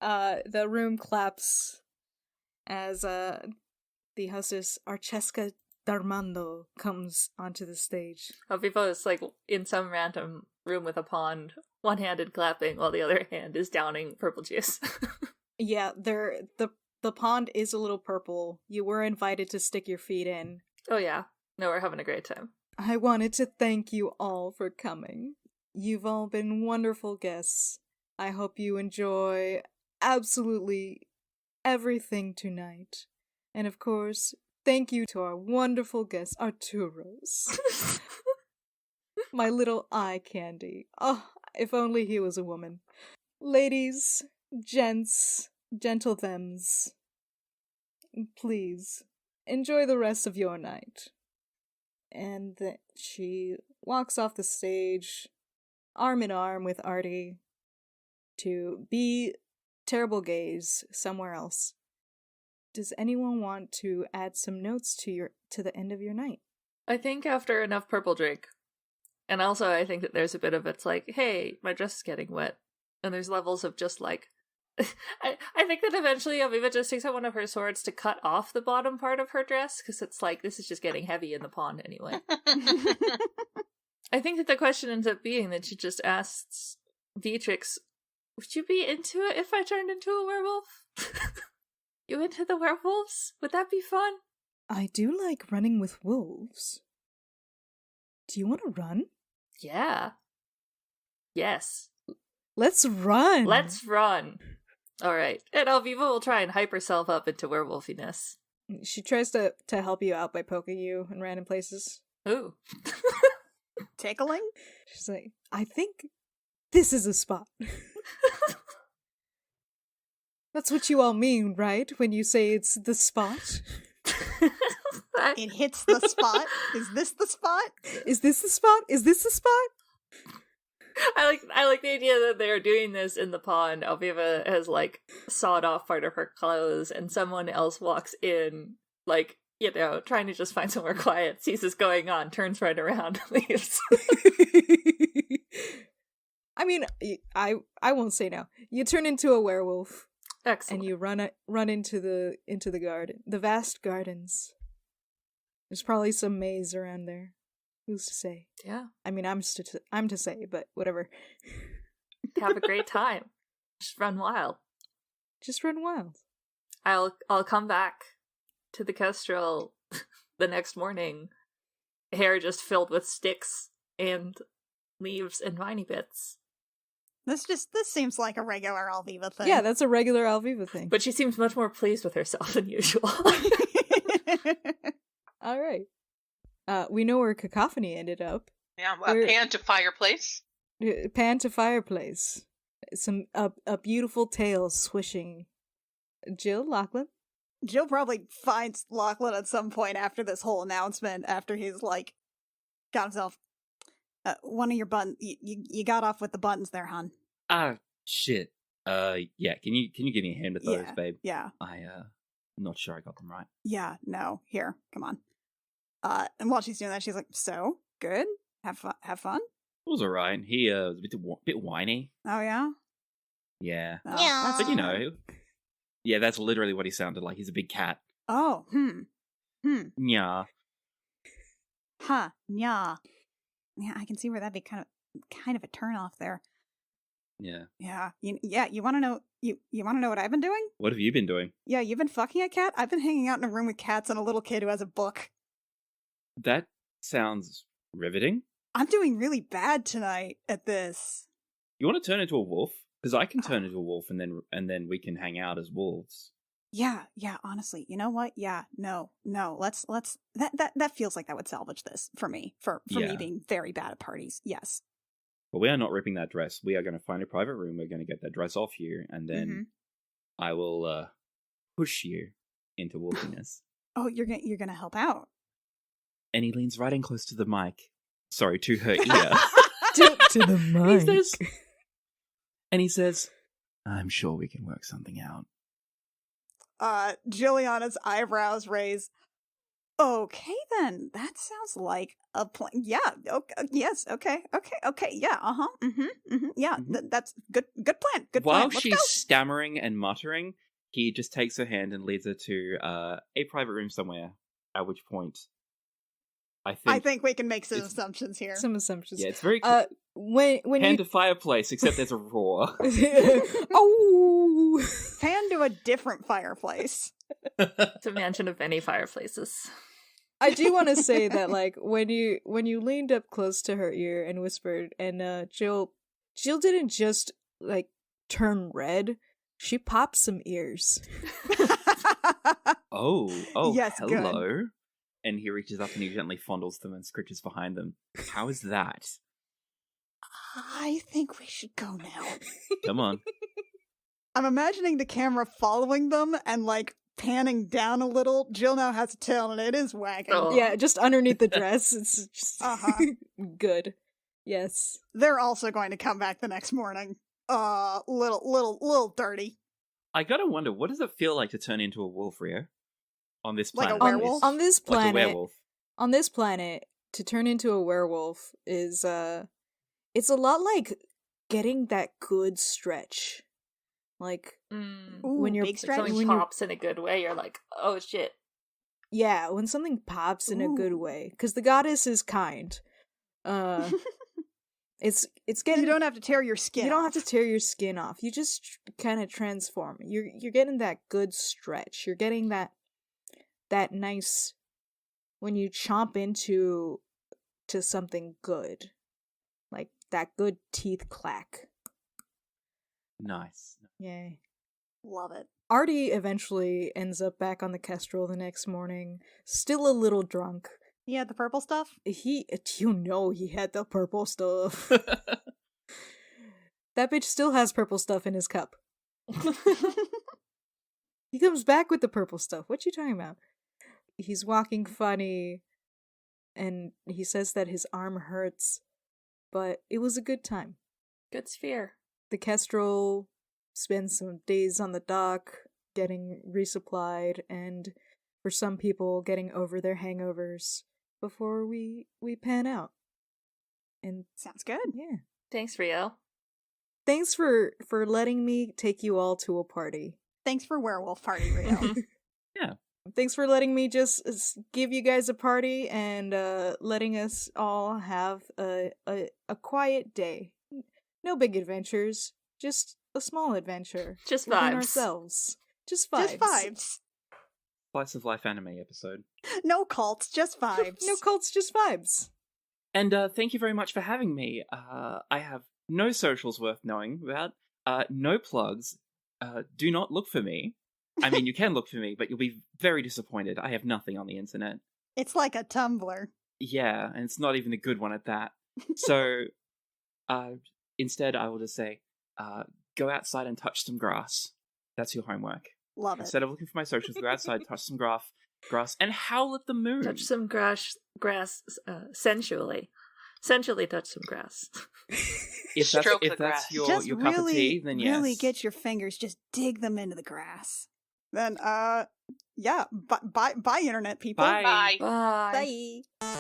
The room claps as the hostess Archeska Darmando comes onto the stage. How people is like in some random room with a pond, one-handed clapping while the other hand is downing purple juice. Yeah, the pond is a little purple. You were invited to stick your feet in. Oh yeah. No, we're having a great time. I wanted to thank you all for coming. You've all been wonderful guests. I hope you enjoy absolutely everything tonight. And of course, thank you to our wonderful guest, Arturos. My little eye candy. Oh, if only he was a woman. Ladies, gents, gentle thems, please, enjoy the rest of your night. And then she walks off the stage, arm in arm with Artie to be terrible gays somewhere else. Does anyone want to add some notes to the end of your night? I think after enough purple drink, and also I think that there's a bit of it's like, hey, my dress is getting wet, and there's levels of just like, I think that eventually Aviva just takes out one of her swords to cut off the bottom part of her dress, because it's like, this is just getting heavy in the pond anyway. I think that the question ends up being that she just asks Beatrix, would you be into it if I turned into a werewolf? You into the werewolves? Would that be fun? I do like running with wolves. Do you want to run? Yeah. Yes. Let's run! Let's run! Alright. And Alviva will try and hype herself up into werewolfiness. She tries to help you out by poking you in random places. Ooh. Tickling? She's like, I think this is a spot. That's what you all mean, right? When you say it's the spot? It hits the spot? Is this the spot? Is this the spot? Is this the spot? I like the idea that they're doing this in the pond. Alviva has like sawed off part of her clothes, and someone else walks in, like, you know, trying to just find somewhere quiet, sees this going on, turns right around, and leaves. I mean, I won't say no. You turn into a werewolf. Excellent. And you run into the garden, the vast gardens. There's probably some maze around there. Who's to say? Yeah. I mean, I'm to say, but whatever. Have a great time. Just run wild. Just run wild. I'll come back to the Kestrel the next morning, hair just filled with sticks and leaves and viney bits. This seems like a regular Alviva thing. Yeah, that's a regular Alviva thing. But she seems much more pleased with herself than usual. All right. We know where Cacophony ended up. Yeah, pan to fireplace. Pan to fireplace. A beautiful tail swishing. Jill, Lachlan? Jill probably finds Lachlan at some point after this whole announcement, after he's like, got himself, one of your buttons, you got off with the buttons there, hon. Shit. Yeah, can you give me a hand with those, babe? Yeah. I'm not sure I got them right. Yeah, no. Here, come on. And while she's doing that, she's like, so, good? Have fun? It was alright. He was a bit whiny. Oh, yeah? Yeah. Oh, Yeah. But you know, yeah, that's literally what he sounded like. He's a big cat. Oh, Yeah. Huh, yeah. Yeah, I can see where that'd be kind of a turn off there. Yeah. Yeah. You want to know you want to know what I've been doing? What have you been doing? Yeah, you've been fucking a cat? I've been hanging out in a room with cats and a little kid who has a book. That sounds riveting. I'm doing really bad tonight at this. You want to turn into a wolf? Because I can turn into a wolf, and then we can hang out as wolves. Yeah, honestly. You know what? Yeah, no. Let's that feels like that would salvage this for me. For me being very bad at parties. Yes. But we are not ripping that dress. We are going to find a private room. We're going to get that dress off you, and then I will push you into wolfiness. Oh, you're gonna help out. And he leans right in close to the mic. Sorry, to her ear. to the mic. He says, I'm sure we can work something out. Juliana's eyebrows raise. Okay, then. That sounds like a plan. Yeah. Okay. Yes. Okay. Yeah. Yeah. That's good. Good plan. Good plan. While Let's she's go. stammering and muttering, he just takes her hand and leads her to a private room somewhere. At which point, I think we can make some assumptions here. Some assumptions. Yeah, it's very when pan you to fireplace, except there's a roar. oh, Pan to a different fireplace. It's a mansion of many fireplaces. I do want to say that, like, when you leaned up close to her ear and whispered, and Jill didn't just like turn red; she popped some ears. Oh, Yes, hello. good. And he reaches up and he gently fondles them and scritches behind them. How is that? I think we should go now. Come on. I'm imagining the camera following them and like panning down a little. Jill now has a tail and it is wagging. Oh. Yeah, just underneath the dress. It's just Uh-huh. good. Yes. They're also going to come back the next morning. Little dirty. I gotta wonder, what does it feel like to turn into a wolf, Rio? On this Like a planet. werewolf? On this Like a planet, werewolf. on this planet, to turn into a werewolf is it's a lot like getting that good stretch. Like Mm. when you're big If stretch. something when you're- pops in a good way, you're like, oh shit. yeah, when something pops in a good Ooh. way, because the goddess is kind. It's getting. You don't have to tear your skin. You don't off. have to tear your skin off. You just kind of transform. You're getting that good stretch. You're getting that nice when you chomp into something good, like that good teeth clack. Nice. Yay. Love it. Artie eventually ends up back on the Kestrel the next morning, still a little drunk. He had the purple stuff? He had the purple stuff. That bitch still has purple stuff in his cup. He comes back with the purple stuff. What you talking about? He's walking funny, and he says that his arm hurts, but it was a good time. Good sphere. The Kestrel spends some days on the dock, getting resupplied, and for some people, getting over their hangovers before we pan out. And Sounds good. yeah. Thanks, Rio. Thanks for letting me take you all to a party. Thanks for werewolf party, Rio. Yeah. Thanks for letting me just give you guys a party and letting us all have a quiet day. No big adventures, just a small adventure. Just within vibes. ourselves. Just vibes. Just vibes. Slice of life anime episode. No cults, just vibes. No cults, just vibes. And thank you very much for having me. I have no socials worth knowing about. No plugs. Do not look for me. I mean, you can look for me, but you'll be very disappointed. I have nothing on the internet. It's like a Tumblr. Yeah, and it's not even a good one at that. So, instead, I will just say, go outside and touch some grass. That's your homework. Love it. Instead of looking for my socials, go outside, touch some grass, and howl at the moon. Touch some grass sensually. Sensually touch some grass. If Stroke the that's grass. your Just cup really, of tea, then yes. really get your fingers, just dig them into the grass. Then, yeah, bye, internet people. Bye. Bye. Bye.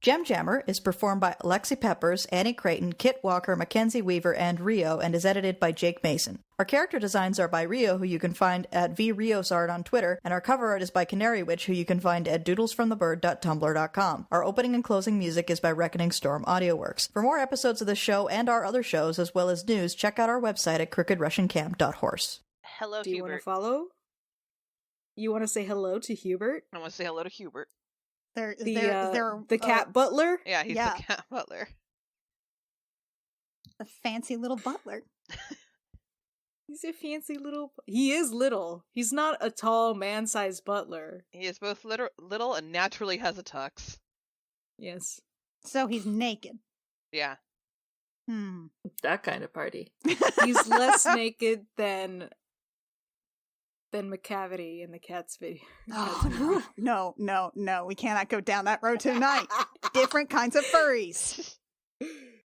Gem Jammer is performed by Alexi Peppers, Annie Creighton, Kit Walker, Mackenzie Weaver, and Rio, and is edited by Jake Mason. Our character designs are by Rio, who you can find at vriosart on Twitter, and our cover art is by Canary Witch, who you can find at doodlesfromthebird.tumblr.com. Our opening and closing music is by Reckoning Storm AudioWorks. For more episodes of the show and our other shows, as well as news, check out our website at crookedrussiancamp.horse. Hello, Do you want to Hubert. follow? You want to say hello to Hubert? I want to say hello to Hubert. The cat butler? Yeah, he's Yeah. the cat butler. a fancy little butler. He's a fancy little... He is little. He's not a tall, man-sized butler. He is both little and naturally has a tux. Yes. So he's naked. Yeah. That kind of party. He's less naked than McCavity in the Cats video. Oh, no. We cannot go down that road tonight. Different kinds of furries.